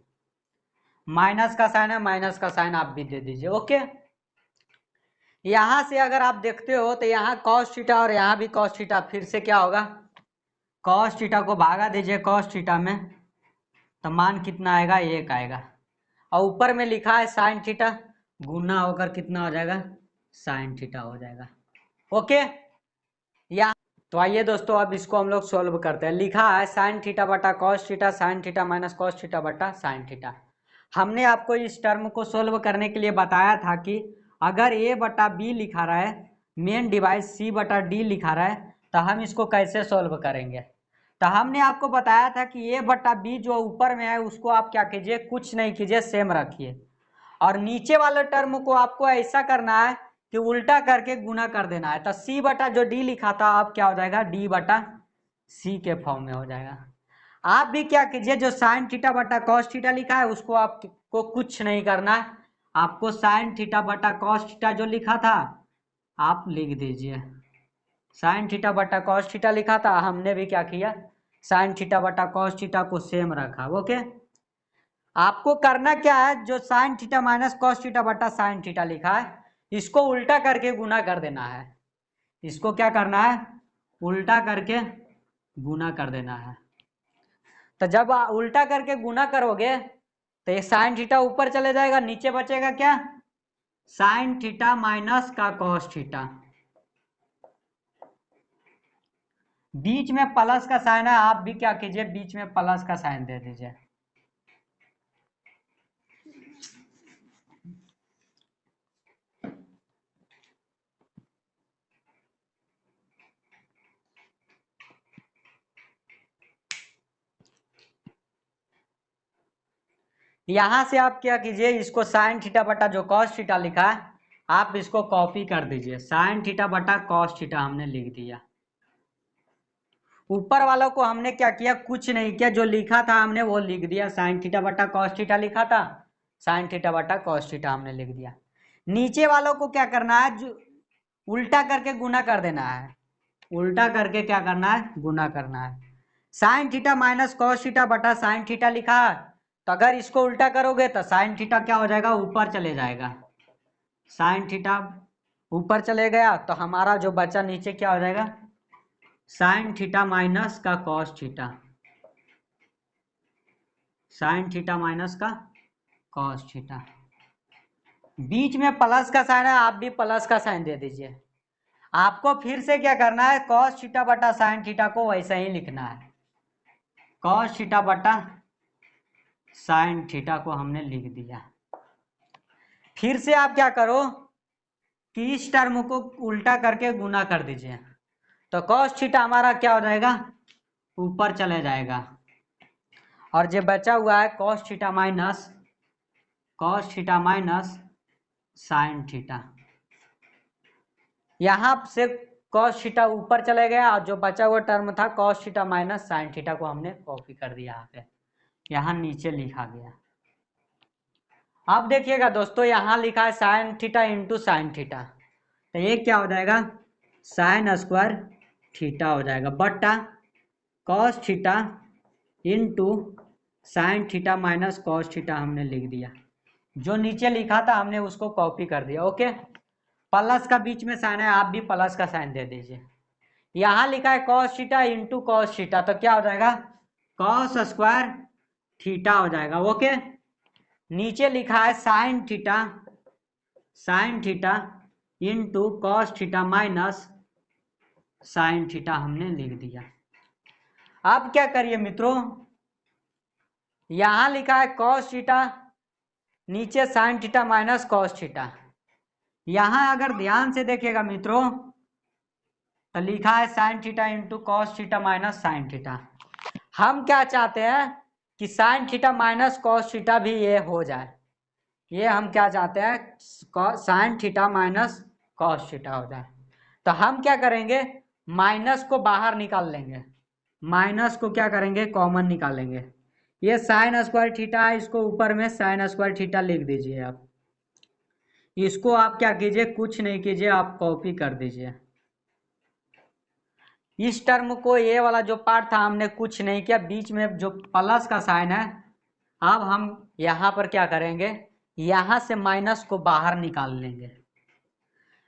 माइनस का साइन है, माइनस का साइन आप भी दे दीजिए। ओके, यहाँ से अगर आप देखते हो तो यहाँ कॉस थीटा और यहाँ भी कॉस थीटा, फिर से क्या होगा, कॉस थीटा को भागा दीजिए कॉस थीटा में तो मान कितना आएगा, 1 आएगा। और ऊपर में लिखा है साइन थीटा, गुना होकर कितना हो जाएगा, साइन थीटा हो जाएगा। ओके, यहाँ तो आइए दोस्तों अब इसको हम लोग सोल्व करते हैं। लिखा है साइन थीटा बटा cos theta, sign theta minus cos theta बटा साइन थीटा। हमने आपको इस टर्म को सोल्व करने के लिए बताया था कि अगर ए बटा बी लिखा रहा है, मेन डिवाइड सी बटा डी लिखा रहा है, तो हम इसको कैसे सोल्व करेंगे। तो हमने आपको बताया था कि ए बटा बी जो ऊपर में है उसको आप क्या कीजिए, कुछ नहीं कीजिए, सेम रखिए, और नीचे वाले टर्म को आपको ऐसा करना है कि उल्टा करके गुना कर देना है। तो सी बटा जो डी लिखा था अब क्या हो जाएगा, डी बटा सी के फॉर्म में हो जाएगा। आप भी क्या कीजिए, जो साइन थीटा बटा कॉस थीटा लिखा है उसको आपको कुछ नहीं करना है, आपको साइन थीटा बटा कॉस थीटा जो लिखा था आप लिख दीजिए। साइन थीटा बटा कॉस थीटा लिखा था, हमने भी क्या किया, साइन थीटा बटा कॉस थीटा को सेम रखा। ओके, आपको करना क्या है, जो sign theta minus cos theta बटा साइन थीटा लिखा है इसको उल्टा करके गुना कर देना है। इसको क्या करना है, उल्टा करके गुना कर देना है। तो जब उल्टा करके गुना करोगे तो ये साइन थीटा ऊपर चले जाएगा, नीचे बचेगा क्या, साइन थीटा माइनस का कॉस थीटा। बीच में प्लस का साइन है, आप भी क्या कीजिए, बीच में प्लस का साइन दे दीजिए। यहां से आप क्या कीजिए, इसको साइन थीटा बटा जो कॉस थीटा लिखा है आप इसको कॉपी कर दीजिए। साइन थीटा बटा कॉस थीटा हमने लिख दिया। ऊपर वालों को हमने क्या किया, कुछ नहीं किया, जो लिखा था हमने वो लिख दिया। साइन थीटा बटा कॉस थीटा लिखा था, साइन थीटा बटा कॉस थीटा हमने लिख दिया। नीचे वालों को क्या करना है, जो उल्टा करके गुना कर देना है। उल्टा करके क्या करना है, गुना करना है। Sine theta minus cos theta बटा साइन थीटा लिखा है, तो अगर इसको उल्टा करोगे तो साइन थीटा क्या हो जाएगा, ऊपर चले जाएगा। साइन थीटा ऊपर चले गया तो हमारा जो बचा नीचे क्या हो जाएगा, साइन थीटा माइनस का cos theta. Sign theta minus का कॉस थीटा। बीच में प्लस का साइन है, आप भी प्लस का साइन दे दीजिए। आपको फिर से क्या करना है, कॉस थीटा बटा साइन थीटा को वैसा ही लिखना है। कॉस थीटा बटा साइन थीटा को हमने लिख दिया। फिर से आप क्या करो कि इस टर्म को उल्टा करके गुना कर दीजिए, तो कॉस थीटा हमारा क्या हो जाएगा, ऊपर चले जाएगा, और जो बचा हुआ है cos theta minus sine theta. यहां से कॉस थीटा ऊपर चले गया और जो बचा हुआ टर्म था cos theta minus sine theta को हमने कॉपी कर दिया यहाँ पे, यहाँ नीचे लिखा गया। अब देखिएगा दोस्तों, यहाँ लिखा है sine theta into sine theta, तो ये क्या हो जाएगा, साइन स्क्वायर थीटा हो जाएगा बटा cos theta into sine theta minus cos theta हमने लिख दिया। जो नीचे लिखा था हमने उसको कॉपी कर दिया। ओके, प्लस का बीच में साइन है, आप भी प्लस का साइन दे दीजिए। यहाँ लिखा है cos theta into cos theta, तो क्या हो जाएगा, कॉस स्क्वायर थीटा हो जाएगा। ओके, नीचे लिखा है sine theta into cos theta minus sine theta हमने लिख दिया। अब क्या करिए मित्रों, यहां लिखा है कॉस थीटा, नीचे sign theta minus cos theta. यहां अगर ध्यान से देखिएगा मित्रों तो लिखा है sine theta into cos theta minus sine theta. हम क्या चाहते हैं कि sine theta minus cos theta भी ये हो जाए, ये हम क्या चाहते हैं, sign theta minus cos theta हो जाए। तो हम क्या करेंगे, माइनस को बाहर निकाल लेंगे, माइनस को क्या करेंगे, कॉमन निकालेंगे। ये साइन स्क्वायर थीटा है, इसको ऊपर में साइन स्क्वायर थीटा लिख दीजिए आप। इसको आप क्या कीजिए, कुछ नहीं कीजिए, आप कॉपी कर दीजिए। इस टर्म को, ये वाला जो पार्ट था हमने कुछ नहीं किया, बीच में जो प्लस का साइन है, अब हम यहाँ पर क्या करेंगे, यहाँ से माइनस को बाहर निकाल लेंगे।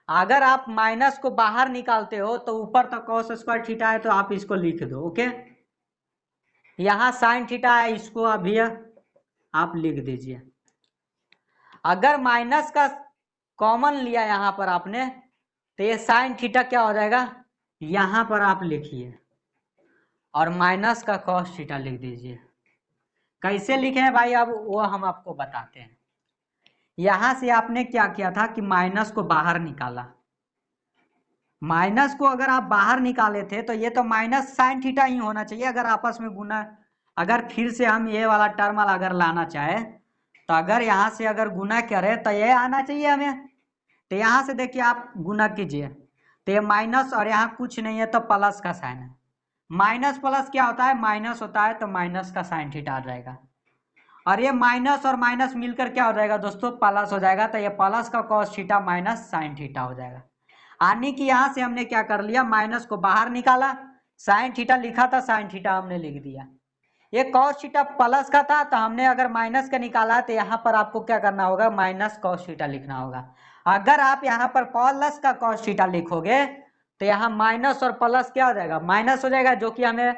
अगर आप माइनस को बाहर निकालते हो तो ऊपर तक कॉस स्क्वायर थीटा है, तो आप इसको लिख दो। ओके, यहाँ साइन थीटा है, इसको अभी आप लिख दीजिए। अगर माइनस का कॉमन लिया यहाँ पर आपने, तो ये साइन थीटा क्या हो जाएगा, यहाँ पर आप लिखिए और माइनस का कॉस थीटा लिख दीजिए। कैसे लिखे हैं भाई, अब वो हम आपको बताते हैं। यहाँ से आपने क्या किया था कि माइनस को बाहर निकाला। माइनस को अगर आप बाहर निकाले थे तो ये तो माइनस साइन थीटा ही होना चाहिए। अगर आपस में गुना, अगर फिर से हम ये वाला टर्म अगर लाना चाहे तो अगर यहाँ से अगर गुना करें तो ये आना चाहिए हमें। तो यहाँ से देखिए आप गुना कीजिए तो ये माइनस और यहाँ कुछ नहीं है तो प्लस का साइन है। माइनस प्लस क्या होता है, माइनस होता है, तो माइनस का साइन थीटा आ जाएगा। और ये माइनस और माइनस मिलकर क्या हो जाएगा दोस्तों, प्लस हो जाएगा। तो ये प्लस का cos theta minus sine theta हो जाएगा। यानी कि यहाँ से हमने क्या कर लिया, माइनस को बाहर निकाला, साइन थीटा लिखा था, साइन थीटा हमने लिख दिया। ये कॉस थीटा प्लस का था, तो हमने अगर माइनस का निकाला तो यहाँ पर आपको क्या करना होगा, माइनस कॉस थीटा लिखना होगा। अगर आप यहाँ पर प्लस का कॉस थीटा लिखोगे तो यहाँ माइनस और प्लस क्या हो जाएगा, माइनस हो जाएगा, जो कि हमें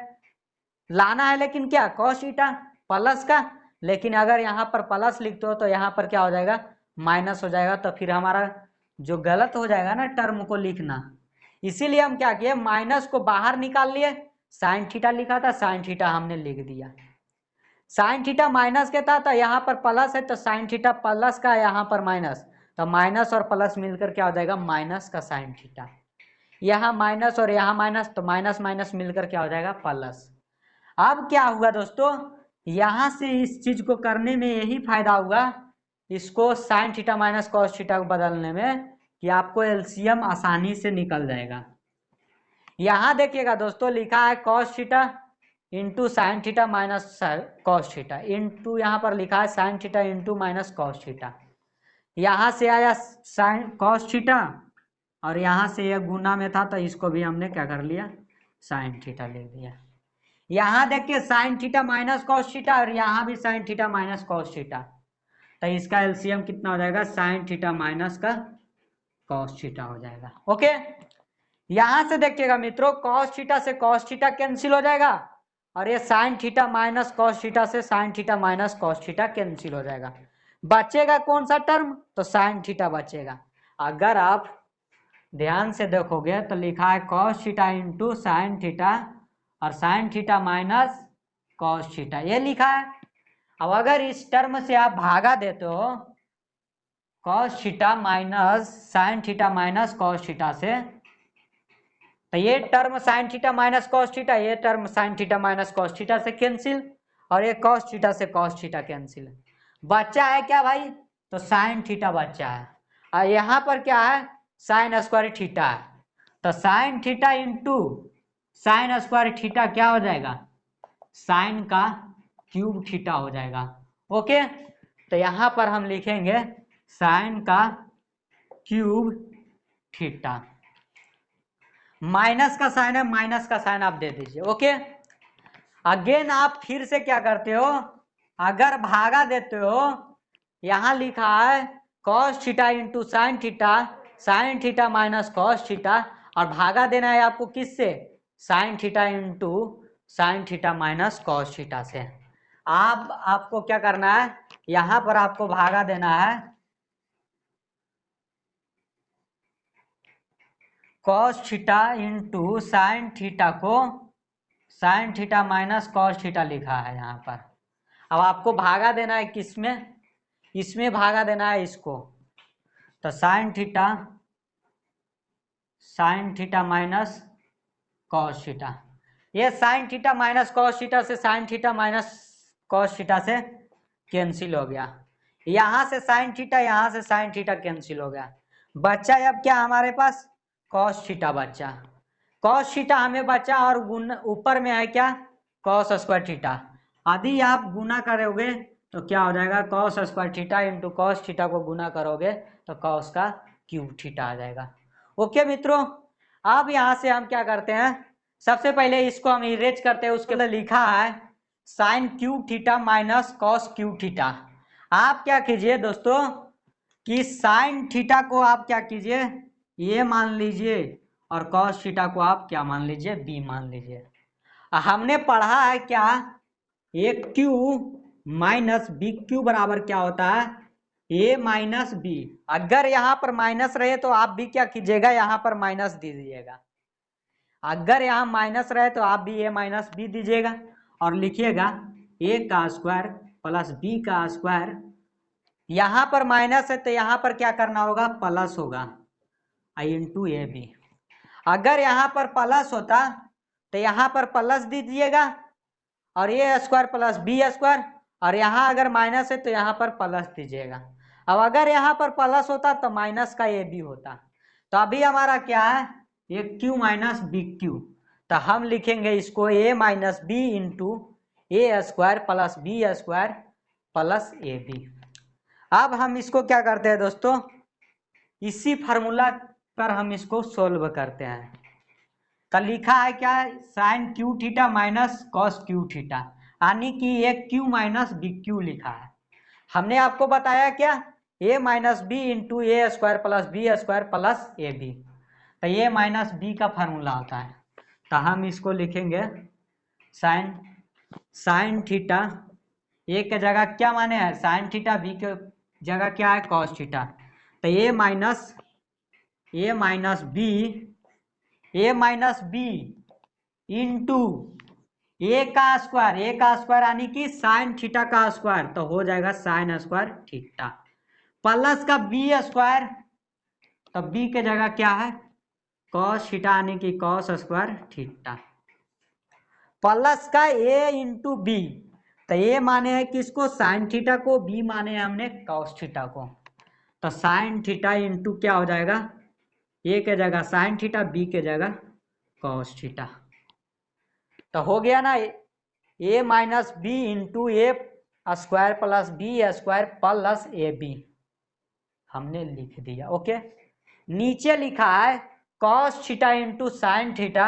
लाना है, लेकिन क्या कॉस थीटा प्लस का। लेकिन अगर यहाँ पर प्लस लिखते हो तो यहाँ पर क्या हो जाएगा, माइनस हो जाएगा। तो फिर हमारा जो गलत हो जाएगा ना टर्म को लिखना, इसीलिए हम क्या किए, माइनस को बाहर निकाल लिए, साइन थीटा लिखा था, साइन थीटा हमने लिख दिया। साइन थीटा माइनस के था तो यहाँ पर प्लस है, तो साइन थीटा प्लस का, यहाँ पर माइनस, तो माइनस और प्लस मिलकर क्या हो जाएगा, माइनस का साइन थीटा। यहाँ माइनस और यहाँ माइनस, तो माइनस माइनस मिलकर क्या हो जाएगा, प्लस। अब क्या हुआ दोस्तों, यहाँ से इस चीज को करने में यही फायदा हुआ, इसको sign theta minus cos theta को बदलने में, कि आपको एलसीएम आसानी से निकल जाएगा। यहाँ देखिएगा दोस्तों, लिखा है cos theta into sine theta minus cos theta, into यहाँ पर लिखा है sine theta into minus cos theta. यहाँ से आया साइन कॉस थीटा और यहाँ से यह गुना में था, तो इसको भी हमने क्या कर लिया, साइन थीटा ले दिया। यहाँ देखिए sine theta minus cos theta और यहाँ भी sine theta minus cos theta, तो इसका एलसीएम कितना हो जाएगा, साइन थीटा माइनस का कॉस थीटा हो जाएगा। ओके, यहाँ से देखिएगा मित्रों, कॉस थीटा से कॉस थीटा कैंसिल हो जाएगा और ये sine theta minus cos theta से sine theta minus cos theta cancel हो जाएगा। बचेगा कौन सा टर्म, तो साइन थीटा बचेगा। अगर आप ध्यान से देखोगे तो लिखा है cos theta into sine theta और sine theta minus cos theta, ये लिखा है। अब अगर इस टर्म से आप भागा देते हो cos theta minus sine theta minus cos theta से, तो ये term sine theta minus cos theta, ये term sine theta minus cos theta से कैंसिल, और ये कॉस थीटा से कॉस थीटा कैंसिल। बच्चा है क्या भाई, तो साइन थीटा बच्चा है, और यहाँ पर क्या है, साइन स्क्वायर थीटा है। तो sine theta into sign square theta क्या हो जाएगा, साइन का क्यूब थीटा हो जाएगा। ओके, तो यहाँ पर हम लिखेंगे साइन का क्यूब थीटा। माइनस का साइन है, माइनस का साइन आप दे दीजिए। ओके, अगेन आप फिर से क्या करते हो, अगर भागा देते हो, यहाँ लिखा है cos theta into sine theta minus cos theta, और भागा देना है आपको किससे, sign theta into sine theta minus cos theta से। आपको क्या करना है, यहाँ पर आपको भागा देना है cos theta into sine theta को sine theta minus cos theta लिखा है यहाँ पर। अब आपको भागा देना है किसमें, इसमें भागा देना है इसको, तो sine theta minus cos theta, ये sine theta minus cos theta से sine theta minus cos theta से कैंसिल हो गया। यहाँ से साइन थीटा, यहाँ से साइन थीटा कैंसिल हो गया। बच्चा अब क्या हमारे पास, कॉस थीटा बच्चा, कॉस थीटा हमें बचा, और ऊपर में है क्या, कॉस स्क्वायर थीटा, यदि आप गुना करोगे तो क्या हो जाएगा, cos square theta into cos theta को गुना करोगे तो कॉस का क्यूब थीटा आ जाएगा। ओके मित्रों, अब यहाँ से हम क्या करते हैं, सबसे पहले इसको हम इरेज करते हैं। उसके लिए लिखा है sine cube theta minus cos cube theta. आप क्या कीजिए दोस्तों कि साइन थीटा को आप क्या कीजिए ये मान लीजिए और कॉस थीटा को आप क्या मान लीजिए बी मान लीजिए। हमने पढ़ा है क्या, ए क्यू माइनस बी क्यू बराबर क्या होता है ए माइनस बी। अगर यहाँ पर माइनस रहे तो आप भी क्या कीजिएगा यहाँ पर माइनस दीजिएगा, अगर यहाँ माइनस रहे तो आप भी ए माइनस बी दीजिएगा और लिखिएगा ए का स्क्वायर प्लस बी का स्क्वायर। यहाँ पर माइनस है तो यहाँ पर क्या करना होगा प्लस होगा आई इंटू ए बी। अगर यहाँ पर प्लस होता तो यहाँ पर प्लस दीजिएगा और ए स्क्वायर प्लस बी स्क्वायर, और यहाँ अगर माइनस है तो यहाँ पर प्लस दीजिएगा। अब अगर यहाँ पर प्लस होता तो माइनस का ए बी होता। तो अभी हमारा क्या है A cube minus B cube, तो हम लिखेंगे इसको A minus B into A square plus B square plus A B. अब हम इसको क्या करते हैं दोस्तों, इसी फार्मूला पर हम इसको सोल्व करते हैं। तो लिखा है क्या sine cube theta minus cos cube theta, यानी कि A cube minus B cube लिखा है। हमने आपको बताया क्या A minus B into A square plus B square plus A B, तो ए माइनस बी का फार्मूला होता है। तो हम इसको लिखेंगे साइन थीटा ए के जगह क्या माने हैं साइन थीटा, बी के जगह क्या है कॉस थीटा। तो ए माइनस बी इंटू ए का स्क्वायर यानी कि साइन थीटा का स्क्वायर, तो हो जाएगा साइन स्क्वायर थीटा प्लस का बी स्क्वायर, तो बी के जगह क्या है कॉस थीटा यानी कि कॉस स्क्वायर थीटा प्लस का ए इंटू बी। तो ए माने है किसको साइन थीटा को, बी माने है हमने कॉस थीटा को। तो साइन थीटा इंटू क्या हो जाएगा ए के जगह साइन थीटा बी के जगह कॉस थीटा। तो हो गया ना A minus B into A square plus B square plus A B हमने लिख दिया। ओके, नीचे लिखा है cos theta into sine theta,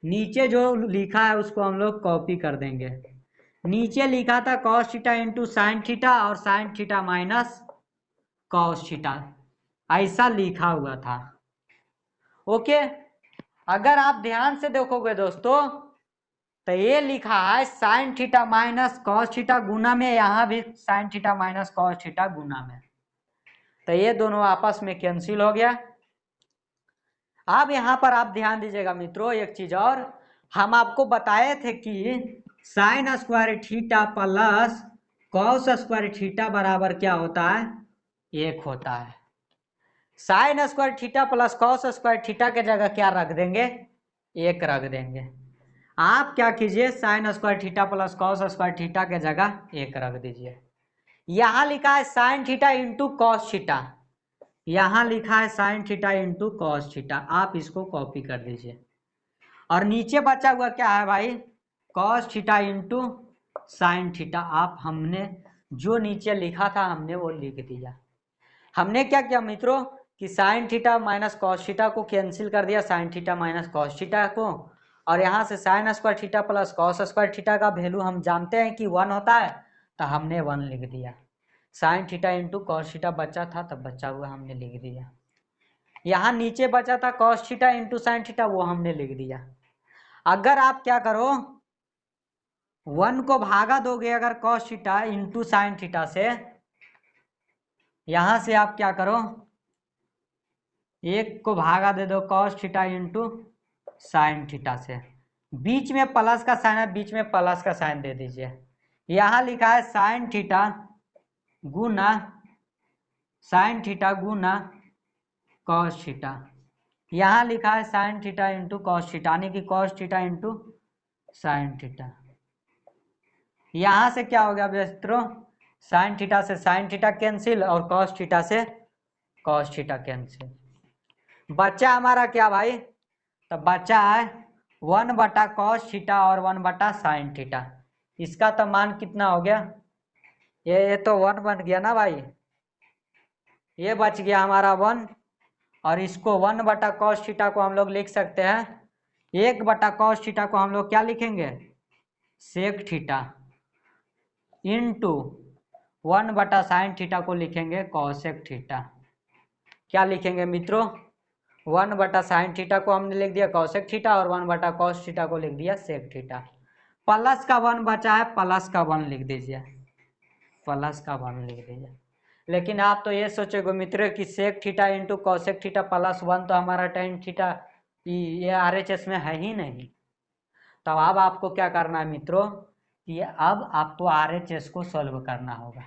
नीचे जो लिखा है उसको हम लोग कॉपी कर देंगे। नीचे लिखा था cos theta into sine theta और sine theta minus cos theta, ऐसा लिखा हुआ था। ओके, अगर आप ध्यान से देखोगे दोस्तों तो ये लिखा है sine theta minus cos theta गुना में, यहाँ भी sine theta minus cos theta गुना में, तो ये दोनों आपस में कैंसिल हो गया। अब यहाँ पर आप ध्यान दीजिएगा मित्रों, एक चीज और हम आपको बताए थे कि sign square theta plus cos square theta बराबर क्या होता है एक होता है। Sign square theta plus cos square theta के जगह क्या रख देंगे एक रख देंगे। आप क्या कीजिए sign square theta plus cos square theta के जगह एक रख दीजिए। यहाँ लिखा है sine theta into cos theta, यहाँ लिखा है sine theta into cos theta, आप इसको कॉपी कर दीजिए। और नीचे बचा हुआ क्या है भाई cos theta into sine theta, आप हमने जो नीचे लिखा था हमने वो लिख दिया। हमने क्या किया मित्रों कि sine theta minus cos theta को कैंसिल कर दिया sign theta minus cos theta को, और यहाँ से sign square theta plus cos square theta का वैल्यू हम जानते हैं कि 1 होता है, तो हमने 1 लिख दिया। Sign theta into cos theta बचा था तब बचा हुआ हमने लिख दिया। यहाँ नीचे बचा था cos theta into sine theta, वो हमने लिख दिया। अगर आप क्या करो 1 को भागा दोगे अगर cos theta into sine theta से, यहाँ से आप क्या करो 1 को भागा दे दो cos theta into sine theta से, बीच में प्लस का साइन है बीच में प्लस का साइन दे दीजिए। यहाँ लिखा है साइन थीटा गुना कॉस थीटा, यहाँ लिखा है sine theta into cos theta यानी कि cos theta into sine theta. यहाँ से क्या हो गया मित्रों साइन थीटा से साइन थीटा कैंसिल और कॉस थीटा से कॉस थीटा कैंसिल। बच्चा हमारा क्या भाई, तो बच्चा है 1 बटा कॉस थीटा और 1 बटा साइन थीटा, इसका तो मान कितना हो गया, ये तो 1 बन गया ना भाई, ये बच गया हमारा 1। और इसको 1/cos थीटा को हम लोग लिख सकते हैं, 1/cos थीटा को हम लोग क्या लिखेंगे, सेक थीटा, इंटू 1/sin थीटा को लिखेंगे कॉसेक थीटा। क्या लिखेंगे मित्रों, 1/sin थीटा को हमने लिख दिया कॉसेक थीटा और 1/cos थीटा को लिख दिया सेक थीटा। प्लस का 1 बचा है, प्लस का 1 लिख दीजिए, प्लस का 1 लिख दीजिए। लेकिन आप तो ये सोचोगे मित्र कि sec theta into cosec theta plus 1 तो हमारा tan थीटा ये RHS में है ही नहीं। तो अब आपको क्या करना है मित्रों कि अब आपको RHS को सॉल्व करना होगा।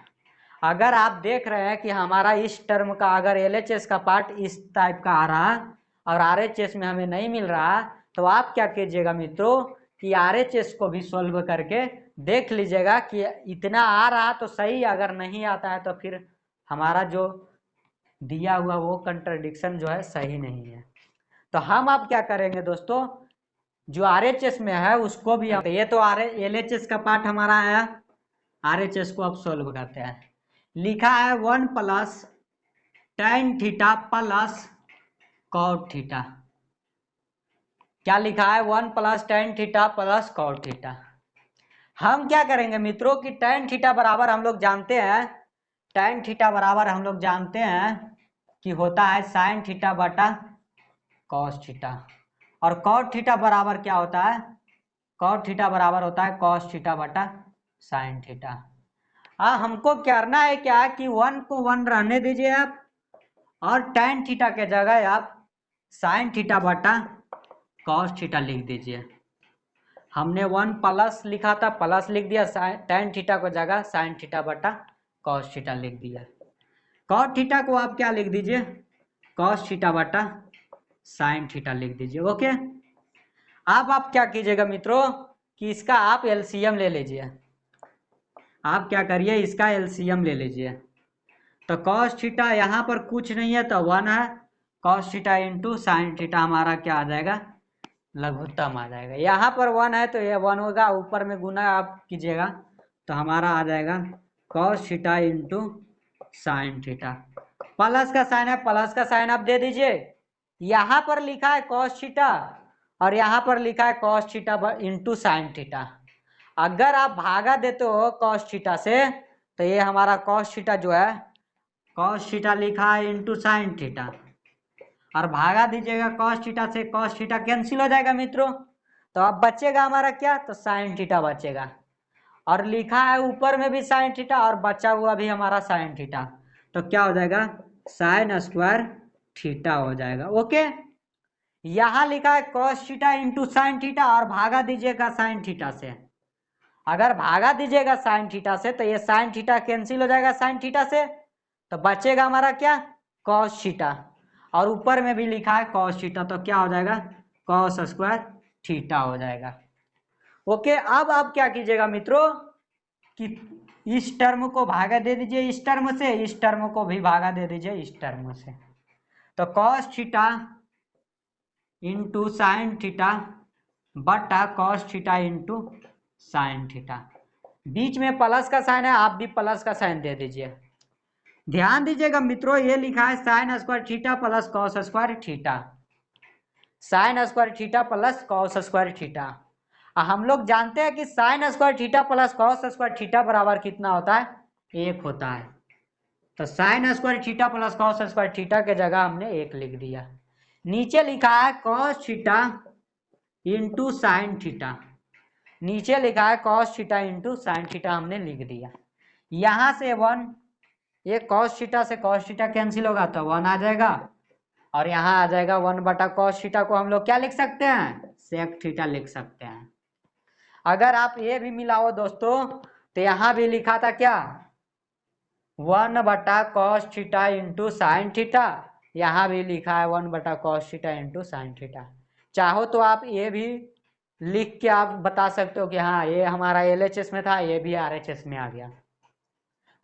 अगर आप देख रहे हैं कि हमारा इस टर्म का अगर LHS का पार्ट इस टाइप का आ रहा और RHS में हमें नहीं मिल रहा, तो आप क्या कीजिएगा मित्रों कि RHS को भी सॉल्व करके देख लीजिएगा कि इतना आ रहा तो सही, अगर नहीं आता है तो फिर हमारा जो दिया हुआ वो कंट्राडिक्शन जो है सही नहीं है। तो हम अब क्या करेंगे दोस्तों, जो RHS में है उसको भी ये तो LHS का पार्ट हमारा आया, RHS को अब सॉल्व करते हैं। लिखा है 1 plus tan theta plus cot theta. क्या लिखा है, 1 plus tan theta plus cot theta. हम क्या करेंगे मित्रों कि tan थीटा बराबर हम लोग जानते हैं, tan थीटा बराबर हम लोग जानते हैं कि होता है sin थीटा बटा cos थीटा, और cot थीटा बराबर क्या होता है, cot थीटा बराबर होता है cos थीटा बटा sin थीटा। हमको करना है क्या कि 1 को 1 रहने दीजिए आप, और tan थीटा के जगह आप sin थीटा बटा cos थीटा लिख दीजिए। हमने 1 प्लस लिखा था, प्लस लिख दिया, tan थीटा को जगह sin थीटा बटा cos थीटा लिख दिया। cot थीटा को आप क्या लिख दीजिए, cos थीटा बटा sin थीटा लिख दीजिए। ओके, अब आप क्या कीजिएगा मित्रों कि इसका आप LCM ले लीजिए। आप क्या करिए, इसका LCM ले लीजिए। तो cos थीटा यहाँ पर कुछ नहीं है तो 1 है, cos theta into sine theta हमारा क्या आ जाएगा, लघुत्तम आ जाएगा। यहाँ पर 1 है तो ये 1 होगा, ऊपर में गुना आप कीजिएगा तो हमारा आ जाएगा cos theta into sine theta. Plus का साइन है, प्लस का साइन आप दे दीजिए। यहाँ पर लिखा है cos थीटा और यहाँ पर लिखा है cos theta into sine theta. अगर आप भागा देते हो cos थीटा से तो ये हमारा cos थीटा जो है, cos थीटा लिखा है इंटू साइन थीटा, और भागा दीजिएगा cos थीटा से, cos थीटा कैंसिल हो जाएगा मित्रों। तो अब बचेगा हमारा क्या, तो साइन थीटा बचेगा, और लिखा है ऊपर में भी साइन थीटा और बचा हुआ भी हमारा साइन थीटा, तो क्या हो जाएगा, साइन स्क्वायर थीटा हो जाएगा। ओके, यहाँ लिखा है cos theta into sine theta और भागा दीजिएगा साइन थीटा से। अगर भागा दीजिएगा साइन थीटा से तो ये साइन थीटा कैंसिल हो जाएगा साइन थीटा से, तो बचेगा हमारा क्या, cos थीटा, और ऊपर में भी लिखा है cos थीटा, तो क्या हो जाएगा, cos स्क्वायर थीटा हो जाएगा। ओके, अब आप क्या कीजिएगा मित्रों कि इस टर्म को भागा दे दीजिए इस टर्म से, इस टर्म को भी भागा दे दीजिए इस टर्म से। तो cos theta into sine theta बटा cos theta into sine theta. बीच में प्लस का साइन है, आप भी प्लस का साइन दे दीजिए। ध्यान दीजिएगा मित्रों, ये लिखा है sign square theta plus cos square theta, sign square theta plus cos square theta. हम लोग जानते हैं कि sign square theta plus cos square theta बराबर कितना होता है, 1 होता है। तो sign square theta plus cos square theta के जगह हमने 1 लिख दिया। नीचे लिखा है cos theta into sine theta, नीचे लिखा है cos theta into sine theta हमने लिख दिया। यहाँ से 1, ये cos थीटा से cos थीटा कैंसिल होगा तो 1 आ जाएगा, और यहाँ आ जाएगा 1/cos थीटा को हम लोग क्या लिख सकते हैं, sec थीटा लिख सकते हैं। अगर आप ये भी मिलाओ दोस्तों तो यहाँ भी लिखा था क्या, 1/cos theta into sine theta, यहाँ भी लिखा है 1/cos theta into sine theta. चाहो तो आप ये भी लिख के आप बता सकते हो कि हाँ ये हमारा LHS में था, ये भी RHS में आ गया।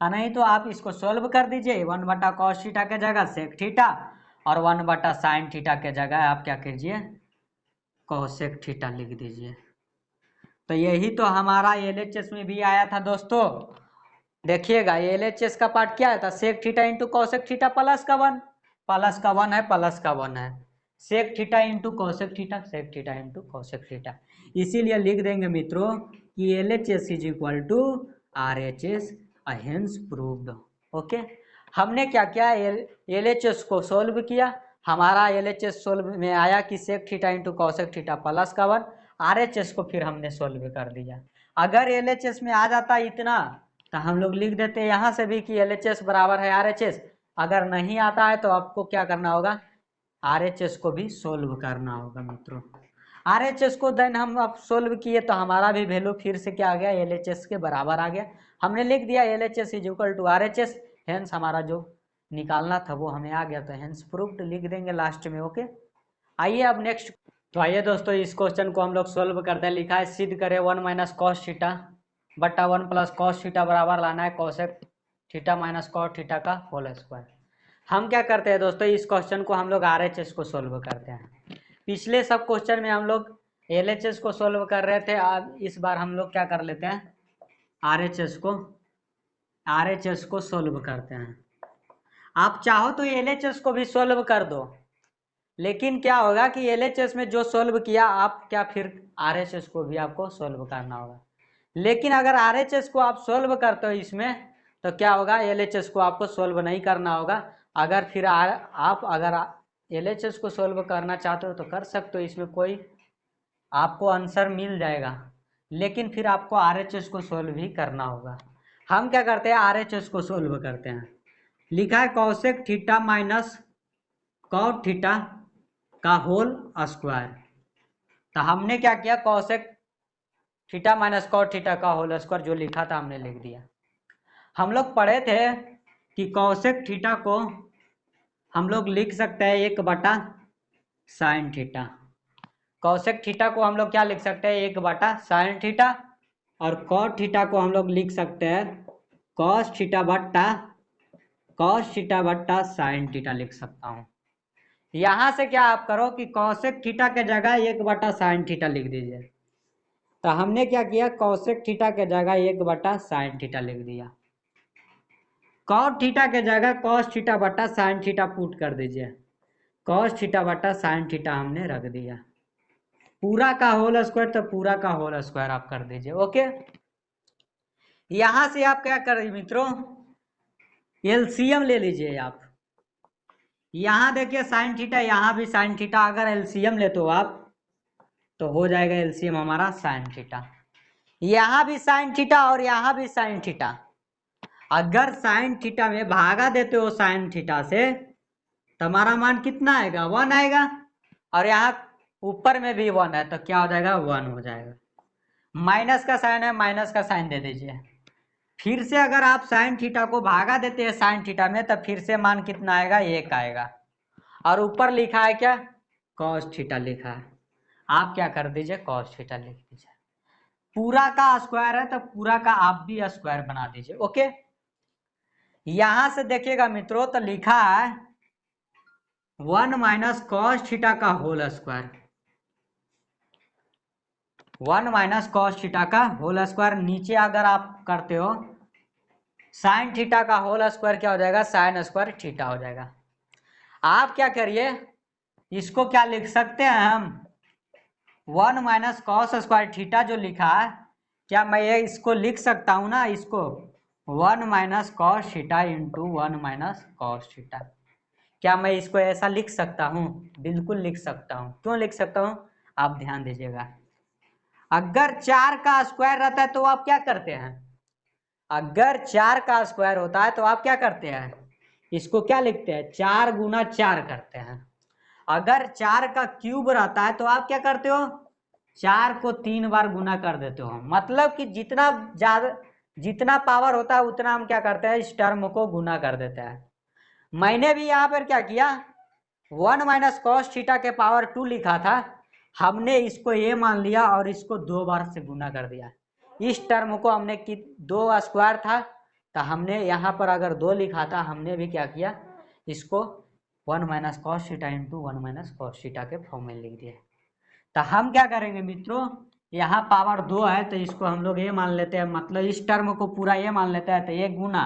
नहीं तो आप इसको सोल्व कर दीजिए, 1/cos थीटा के जगह सेक थीटा और 1/sin थीटा के जगह आप क्या कीजिए, कोसेक थीटा लिख दीजिए। तो यही तो हमारा LHS में भी आया था दोस्तों। देखिएगा LHS का पार्ट क्या था, sec theta into cosec theta plus का 1, प्लस का 1 है, प्लस का 1 है, sec theta into cosec theta, sec theta into cosec theta. इसीलिए लिख देंगे मित्रों कि LHS is equal to RHS, hence proved. Okay, हमने क्या किया, LHS को सोल्व किया। हमारा LHS सोल्व में आया कि sec theta into cosec theta plus का 1, RHS को फिर हमने सोल्व कर दिया। अगर LHS में आ जाता इतना तो हम लोग लिख देते यहाँ से भी कि LHS बराबर है RHS। अगर नहीं आता है तो आपको क्या करना होगा, RHS को भी सोल्व करना होगा मित्रों। RHS को देन हम अब सोल्व किए तो हमारा भी वैल्यू फिर से क्या आ गया, LHS के बराबर आ गया। हमने लिख दिया LHS is equal to RHS, hence हमारा जो निकालना था वो हमें आ गया, तो हेंस प्रूव्ड लिख देंगे लास्ट में। ओके, आइए अब नेक्स्ट। तो आइए दोस्तों इस क्वेश्चन को हम लोग सोल्व करते हैं। लिखा है सिद्ध करें 1 माइनस कॉस थीटा बट्टा 1 प्लस कॉस थीटा बराबर लाना है cosec theta minus cot theta का होल स्क्वायर। हम क्या करते हैं दोस्तों, इस क्वेश्चन को हम लोग RHS को सोल्व करते हैं। पिछले सब क्वेश्चन में हम लोग LHS को सोल्व कर रहे थे, अब इस बार हम लोग क्या कर लेते हैं, RHS को सोल्व करते हैं। आप चाहो तो LHS को भी सोल्व कर दो, लेकिन क्या होगा कि LHS में जो सोल्व किया आप क्या फिर RHS को भी आपको सोल्व करना होगा। लेकिन अगर RHS को आप सोल्व करते हो इसमें तो क्या होगा, LHS को आपको सोल्व नहीं करना होगा। अगर फिर आप अगर LHS को सोल्व करना चाहते हो तो कर सकते हो, इसमें कोई आपको आंसर मिल जाएगा, लेकिन फिर आपको RHS को सोल्व भी करना होगा। हम क्या करते हैं, RHS को सोल्व करते हैं। लिखा है cosec theta minus cot theta का होल स्क्वायर। तो हमने क्या किया, cosec theta minus cot theta का होल स्क्वायर जो लिखा था हमने लिख दिया। हम लोग पढ़े थे कि कॉसेक थीटा को हम लोग लिख सकते हैं 1 साइन थीटा। कॉसेक थीटा को हम लोग क्या लिख सकते हैं, 1 साइन थीटा, और कॉट थीटा को हम लोग लिख सकते हैं कॉस थीटा बट्टा साइन थीटा लिख सकता हूँ। यहाँ से क्या आप करो कि कॉसेक थीटा के जगह 1 साइन थीटा लिख दीजिए। तो हमने क्या किया, कॉसेक थीटा के जगह 1 साइन थीटा लिख दिया। कॉट थीटा के जगह कॉस थीटा बट्टा साइन थीटा पुट कर दीजिए। कॉस थीटा बट्टा साइन थीटा हमने रख दिया। पूरा का होल स्क्वायर तो पूरा का होल स्क्वायर आप कर दीजिए। ओके, यहां से आप क्या करें मित्रों, एलसीएम ले लीजिए आप। यहां देखिए साइन थीटा, यहां भी साइन थीटा, अगर एलसीएम लेते हो आप तो हो जाएगा एलसीएम हमारा साइन थीटा। यहां भी साइन थीटा और यहां भी साइन थीटा। अगर साइन थीटा में भागा देते हो साइन थीटा से तो हमारा मान कितना आएगा, 1 आएगा, और यहाँ ऊपर में भी 1 है तो क्या हो जाएगा, 1 हो जाएगा। माइनस का साइन है, माइनस का साइन दे दीजिए। फिर से अगर आप साइन थीटा को भागा देते हैं साइन थीटा में तो फिर से मान कितना आएगा, 1 आएगा, और ऊपर लिखा है क्या, कॉस थीटा लिखा है। आप क्या कर दीजिए, कॉस थीटा लिख दीजिए। पूरा का स्क्वायर है तो पूरा का आप भी स्क्वायर बना दीजिए। ओके, यहां से देखिएगा मित्रों तो लिखा है 1 माइनस कॉस थीटा का whole square. 1 minus cos theta का होल स्क्वायर, नीचे अगर आप करते हो साइन थीटा का होल स्क्वायर क्या हो जाएगा, साइन स्क्वायर थीटा हो जाएगा। आप क्या करिए, इसको क्या लिख सकते हैं हम, 1 माइनस कॉस स्क्वायर थीटा जो लिखा है, क्या मैं ये इसको लिख सकता हूँ ना, इसको 1 minus cos theta into 1 minus cos theta. क्या मैं इसको ऐसा लिख सकता हूँ, बिल्कुल लिख सकता हूँ। क्यों लिख सकता हूँ, आप ध्यान दीजिएगा। अगर 4 का स्क्वायर रहता है तो आप क्या करते हैं, अगर 4 का स्क्वायर होता है तो आप क्या करते हैं, इसको क्या लिखते हैं, 4 गुना 4 करते हैं। अगर 4 का क्यूब रहता है तो आप क्या करते हो, 4 को 3 बार गुना कर देते हो। मतलब कि जितना ज्यादा, जितना पावर होता है उतना हम क्या करते हैं, इस टर्म को गुना कर देते हैं। मैंने भी यहाँ पर क्या किया, 1 माइनस कॉस थीटा के पावर 2 लिखा था, हमने इसको ये मान लिया और इसको 2 बार से गुना कर दिया। इस टर्म को हमने कि 2 स्क्वायर था तो हमने यहाँ पर अगर 2 लिखा था, हमने भी क्या किया, इसको 1 minus cos theta into 1 minus cos theta के फॉर्म में लिख दिया। तो हम क्या करेंगे मित्रों, यहाँ पावर 2 है तो इसको हम लोग ये मान लेते हैं, मतलब इस टर्म को पूरा ये मान लेते हैं, तो ये गुना,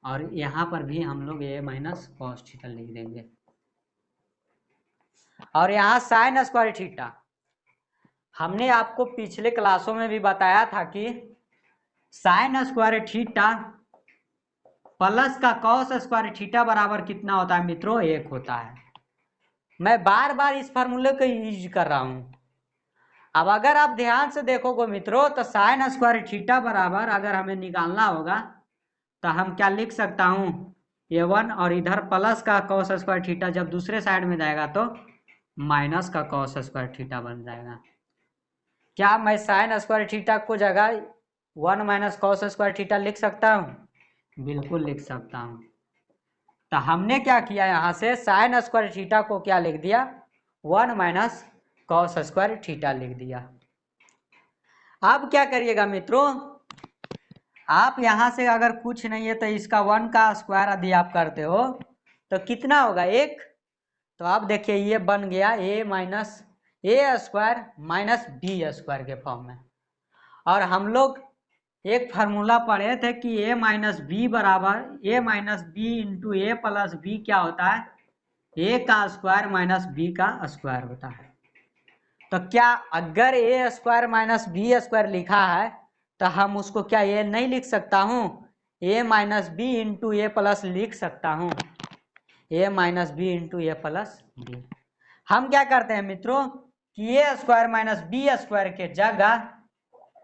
और यहाँ पर भी हम लोग ए माइनस कॉस थीटा लिख देंगे। और यहाँ साइन स्क्वायर थीटा, हमने आपको पिछले क्लासों में भी बताया था कि साइन स्क्वायर थीटा प्लस का कॉस स्क्वायर थीटा बराबर कितना होता है मित्रों, 1 होता है। मैं बार बार इस फार्मूले को यूज कर रहा हूं। अब अगर आप ध्यान से देखोगे मित्रों, तो साइन स्क्वायर थीटा बराबर अगर हमें निकालना होगा तो हम क्या लिख सकता हूं, ये 1, और इधर प्लस का कॉस स्क्वायर थीटा जब दूसरे साइड में जाएगा तो माइनस का कॉस स्क्वायर थीटा बन जाएगा। क्या मैं साइन स्क्वायर थीटा को जगह 1 माइनस कॉस स्क्वायर थीटा लिख सकता हूँ? बिल्कुल लिख सकता हूँ। तो हमने क्या किया, यहाँ से साइन स्क्वायर थीटा को क्या लिख दिया, 1 माइनस कॉस स्क्वायर थीटा लिख दिया। अब क्या करिएगा मित्रों, आप यहाँ से अगर कुछ नहीं है तो इसका 1 का स्क्वायर यदि आप करते हो तो कितना होगा, 1। तो आप देखिए ये बन गया a minus A square minus B square के फॉर्म में। और हम लोग एक फार्मूला पढ़े थे कि a माइनस बी बराबर a minus B into A plus B क्या होता है, a का स्क्वायर माइनस b का स्क्वायर होता है। तो क्या अगर a square minus B square लिखा है तो हम उसको क्या ये नहीं लिख सकता हूँ, a minus B into A plus लिख सकता हूँ, a minus B into A plus B. हम क्या करते हैं मित्रों कि A square minus B square के जगह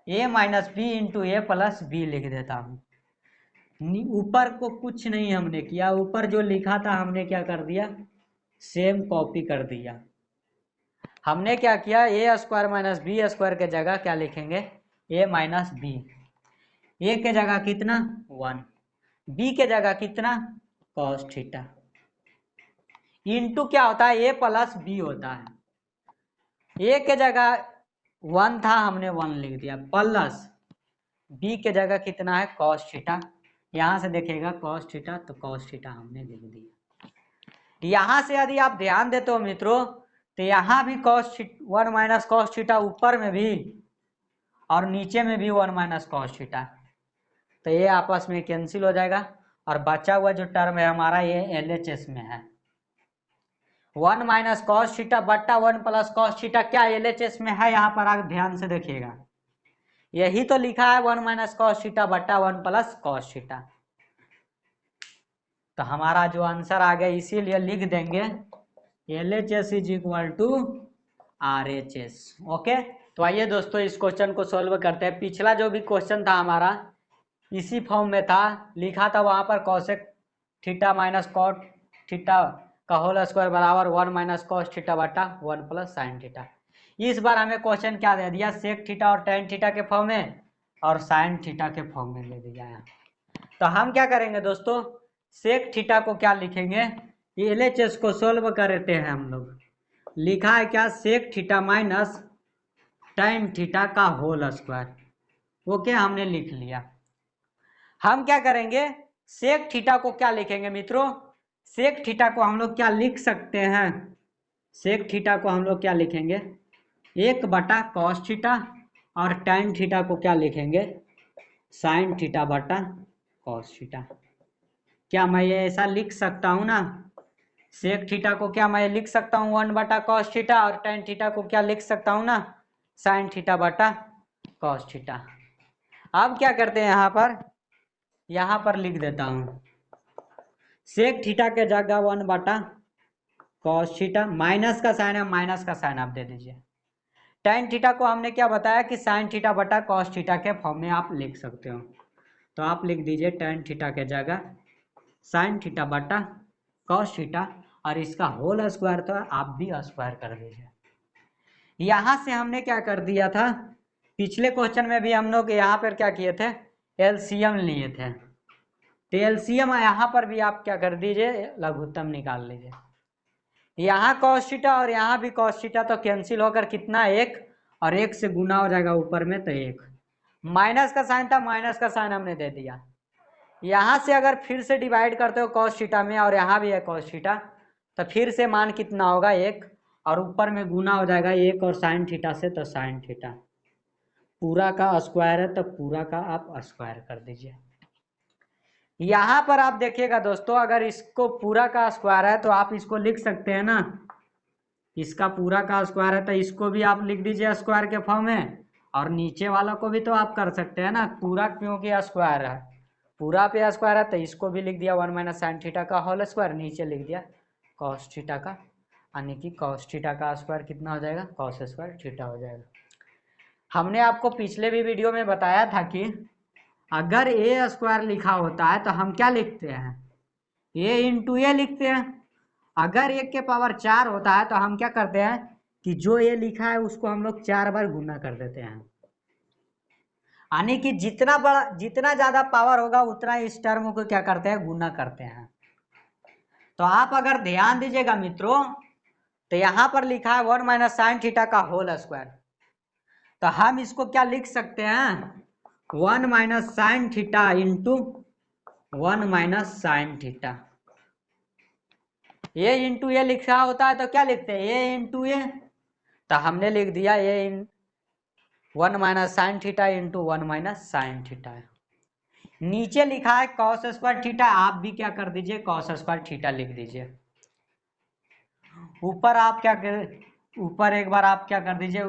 a minus B into A plus B लिख देता हूँ। ऊपर को कुछ नहीं हमने किया, ऊपर जो लिखा था हमने क्या कर दिया, सेम कॉपी कर दिया। हमने क्या किया, ए स्क्वायर माइनस बी स्क्वायर के जगह क्या लिखेंगे, ए माइनस बी, ए के जगह कितना 1, बी के जगह कितना कॉस थीटा, इंटू क्या होता है, ए प्लस बी होता है। ए के जगह 1 था, हमने 1 लिख दिया, प्लस बी के जगह कितना है कॉस थीटा, यहाँ से देखिएगा कॉस थीटा, तो कॉस थीटा हमने लिख दिया। यहाँ से यदि आप ध्यान देते हो मित्रों, तो यहाँ भी कॉस 1 माइनस कॉस थीटा ऊपर में भी और नीचे में भी 1 माइनस कॉस थीटा, तो ये आपस में कैंसिल हो जाएगा और बचा हुआ जो टर्म है हमारा ये LHS में है। 1 माइनस कॉस थीटा बट्टा 1 प्लस कॉस थीटा क्या LHS में है, यहाँ पर आप ध्यान से देखिएगा, यही तो लिखा है 1 माइनस कॉस थीटा बट्टा 1 प्लस कॉस थीटा। तो हमारा जो आंसर आ गया, इसीलिए लिख देंगे LHS is equal to RHS। Okay, तो आइए दोस्तों इस क्वेश्चन को सॉल्व करते हैं। पिछला जो भी क्वेश्चन था हमारा इसी फॉर्म में था, लिखा था वहाँ पर cosec theta minus cot theta का होल स्क्वायर बराबर 1 माइनस कॉस थीटा बटा 1 प्लस साइन थीटा। इस बार हमें क्वेश्चन क्या दे दिया, सेक थीटा और टेन थीटा के फॉर्म में और साइन थीटा के फॉर्म में दे दिया है। तो हम क्या करेंगे दोस्तों, सेक थीटा को क्या लिखेंगे, LHS को सोल्व करते हैं हम लोग। लिखा है क्या, sec theta minus tan theta का होल स्क्वायर। ओके, हमने लिख लिया। हम क्या करेंगे, सेक थीटा को क्या लिखेंगे मित्रों, सेक थीटा को हम लोग क्या लिख सकते हैं, सेक थीटा को हम लोग क्या लिखेंगे, 1 बटा कॉस थीटा, और टेन थीटा को क्या लिखेंगे, साइन थीटा बटा कॉस थीटा। क्या मैं ये ऐसा लिख सकता हूँ ना, सेक थीटा को क्या मैं लिख सकता हूँ 1 बटा कॉस थीटा, और टेन थीटा को क्या लिख सकता हूँ ना, साइन थीटा बटा कॉस थीटा। अब क्या करते हैं, यहाँ पर लिख देता हूँ, सेक थीटा के जगह 1 बटा कॉस थीटा, माइनस का साइन है, माइनस का साइन आप दे दीजिए। टेन थीटा को हमने क्या बताया कि साइन थीटा बटा कॉस थीटा के फॉर्म में आप लिख सकते हो, तो आप लिख दीजिए टेन थीटा के जगह साइन थीटा बटा कॉस थीटा, और इसका होल स्क्वायर तो आप भी स्क्वायर कर दीजिए। यहाँ से हमने क्या कर दिया था, पिछले क्वेश्चन में भी हम लोग यहाँ पर क्या किए थे, LCM लिए थे, तो LCM यहाँ पर भी आप क्या कर दीजिए, लघुत्तम निकाल लीजिए। यहाँ कॉस थीटा और यहाँ भी कॉस थीटा, तो कैंसिल होकर कितना 1, और 1 से गुना हो जाएगा ऊपर में, तो 1 माइनस का साइन था, माइनस का साइन हमने दे दिया। यहाँ से अगर फिर से डिवाइड करते हो कॉस थीटा में, और यहाँ भी है कॉस थीटा, तो फिर से मान कितना होगा 1, और ऊपर में गुना हो जाएगा 1 और साइन थीटा से, तो साइन थीटा। पूरा का स्क्वायर है तो पूरा का आप स्क्वायर कर दीजिए। यहाँ पर आप देखिएगा दोस्तों, अगर इसको पूरा का स्क्वायर है तो आप इसको लिख सकते हैं ना, इसका पूरा का स्क्वायर है तो इसको भी आप लिख दीजिए स्क्वायर के फॉर्म में, और नीचे वाला को भी तो आप कर सकते हैं ना, पूरा क्योंकि स्क्वायर है, पूरा पे स्क्वायर है तो इसको भी लिख दिया 1 माइनस साइन थीटा का होल स्क्वायर, नीचे लिख दिया कॉस थीटा का, यानी कि कॉस थीटा का स्क्वायर कितना हो जाएगा, कॉस स्क्वायर थीटा हो जाएगा। हमने आपको पिछले भी वीडियो में बताया था कि अगर ए स्क्वायर लिखा होता है तो हम क्या लिखते हैं, ए इंटू ए लिखते हैं। अगर 1 के पावर 4 होता है तो हम क्या करते हैं कि जो ए लिखा है उसको हम लोग 4 बार गुना कर देते हैं, यानी कि जितना बड़ा, जितना ज्यादा पावर होगा उतना इस टर्म को क्या करते हैं, गुना करते हैं। तो आप अगर ध्यान दीजिएगा मित्रों, तो यहां पर लिखा है 1 माइनस साइन थीटा का होल स्क्वायर, तो हम इसको क्या लिख सकते हैं, 1 minus sine theta into 1 minus sine theta. A into A लिखा होता है तो क्या लिखते हैं, ए इंटू ए, तो हमने लिख दिया ए इन 1 minus sine theta into 1 minus sine theta. नीचे लिखा है कॉस स्क्वायर थीटा, आप भी क्या कर दीजिए, कॉस स्क्वायर थीटा लिख दीजिए। ऊपर आप क्या कर, ऊपर एक बार आप क्या कर दीजिए,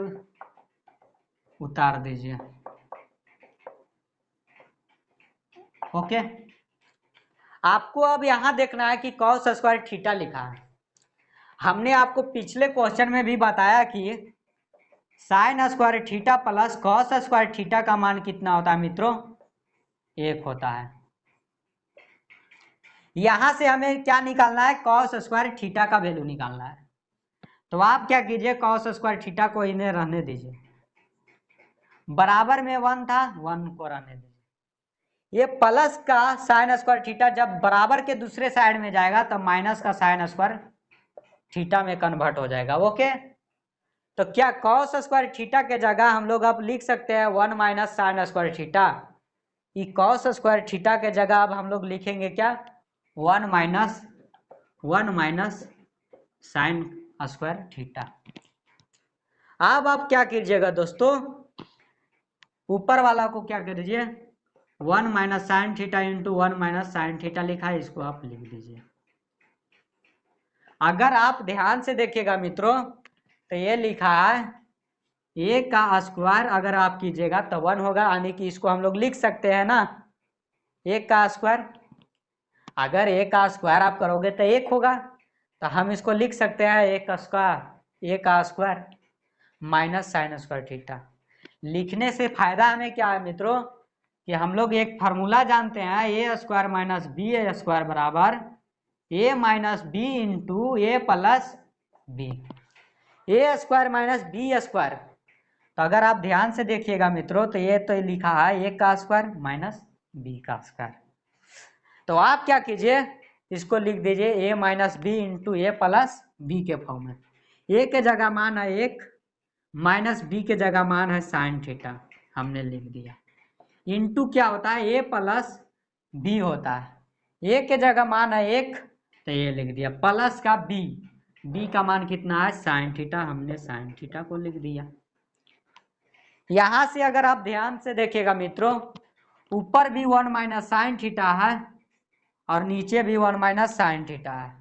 उतार दीजिए। ओके, आपको अब यहां देखना है कि कॉस स्क्वायर थीटा लिखा है। हमने आपको पिछले क्वेश्चन में भी बताया कि sign square theta plus cos square theta का मान कितना होता है मित्रों, 1 होता है। यहां से हमें क्या निकालना है, कॉस स्क्वायर थीटा का वैल्यू निकालना है। तो आप क्या कीजिए, कॉस स्क्वायर थीटा को इन्हें रहने दीजिए, बराबर में 1 था, 1 को रहने दीजिए। ये प्लस का साइन स्क्वायर थीटा जब बराबर के दूसरे साइड में जाएगा तो माइनस का साइन स्क्वायर थीटा में कन्वर्ट हो जाएगा। ओके, तो क्या कॉस स्क्वायर थीटा के जगह हम लोग अब लिख सकते हैं 1 माइनस साइन स्क्वायर थीटा। ये कॉस स्क्वायर थीटा के जगह अब हम लोग लिखेंगे क्या, 1 माइनस साइन स्क्वायर थीटा। अब आप क्या कीजिएगा दोस्तों, ऊपर वाला को क्या करिए, 1 minus sine theta into 1 minus sine theta लिखा है, इसको आप लिख दीजिए। अगर आप ध्यान से देखिएगा मित्रों, तो ये लिखा है ए का स्क्वायर अगर आप कीजिएगा तो 1 होगा, यानी कि इसको हम लोग लिख सकते हैं ना, ए का स्क्वायर, अगर ए का स्क्वायर आप करोगे तो 1 होगा, तो हम इसको लिख सकते हैं ए का square minus sine square theta. लिखने से फायदा हमें क्या है मित्रों, कि हम लोग एक फार्मूला जानते हैं, A square minus B A square बराबर ए minus B into A plus B, A square minus B square. तो अगर आप ध्यान से देखिएगा मित्रों, तो ये तो लिखा है ए का स्क्वायर माइनस बी का स्क्वायर। तो आप क्या कीजिए, इसको लिख दीजिए ए minus B into A plus B के फॉर्म में। ए के जगह मान है 1, माइनस बी के जगह मान है साइन थीटा, हमने लिख दिया। इंटू क्या होता है, ए प्लस बी होता है, ए के जगह मान है 1 तो ये लिख दिया, प्लस का बी, बी का मान कितना है साइन थीटा, हमने साइन थीटा को लिख दिया। यहां से अगर आप ध्यान से देखिएगा मित्रों, ऊपर भी 1 माइनस साइन थीटा है और नीचे भी 1 माइनस साइन थीटा है,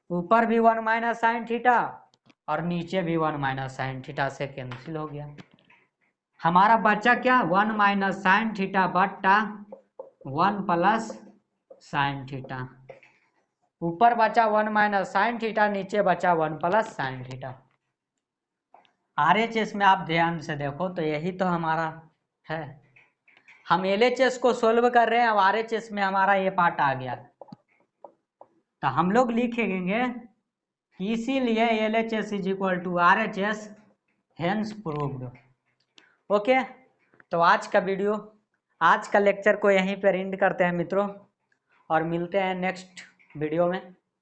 ऊपर भी 1 माइनस साइन थीटा और नीचे भी 1 माइनस साइन थीटा से कैंसिल हो गया। हमारा बचा क्या, 1 माइनस साइन थीटा बट्टा 1 प्लस साइन थीटा। ऊपर बचा 1 माइनस साइन थीटा, नीचे बचा 1 प्लस साइन थीटा। RHS में आप ध्यान से देखो तो यही तो हमारा है, हम LHS को सोल्व कर रहे हैं, अब RHS में हमारा ये पार्ट आ गया, तो हम लोग लिखेंगे कि इसीलिए LHS is equal to RHS hence proved. Okay, तो आज का लेक्चर को यहीं पर एंड करते हैं मित्रों, और मिलते हैं नेक्स्ट वीडियो में।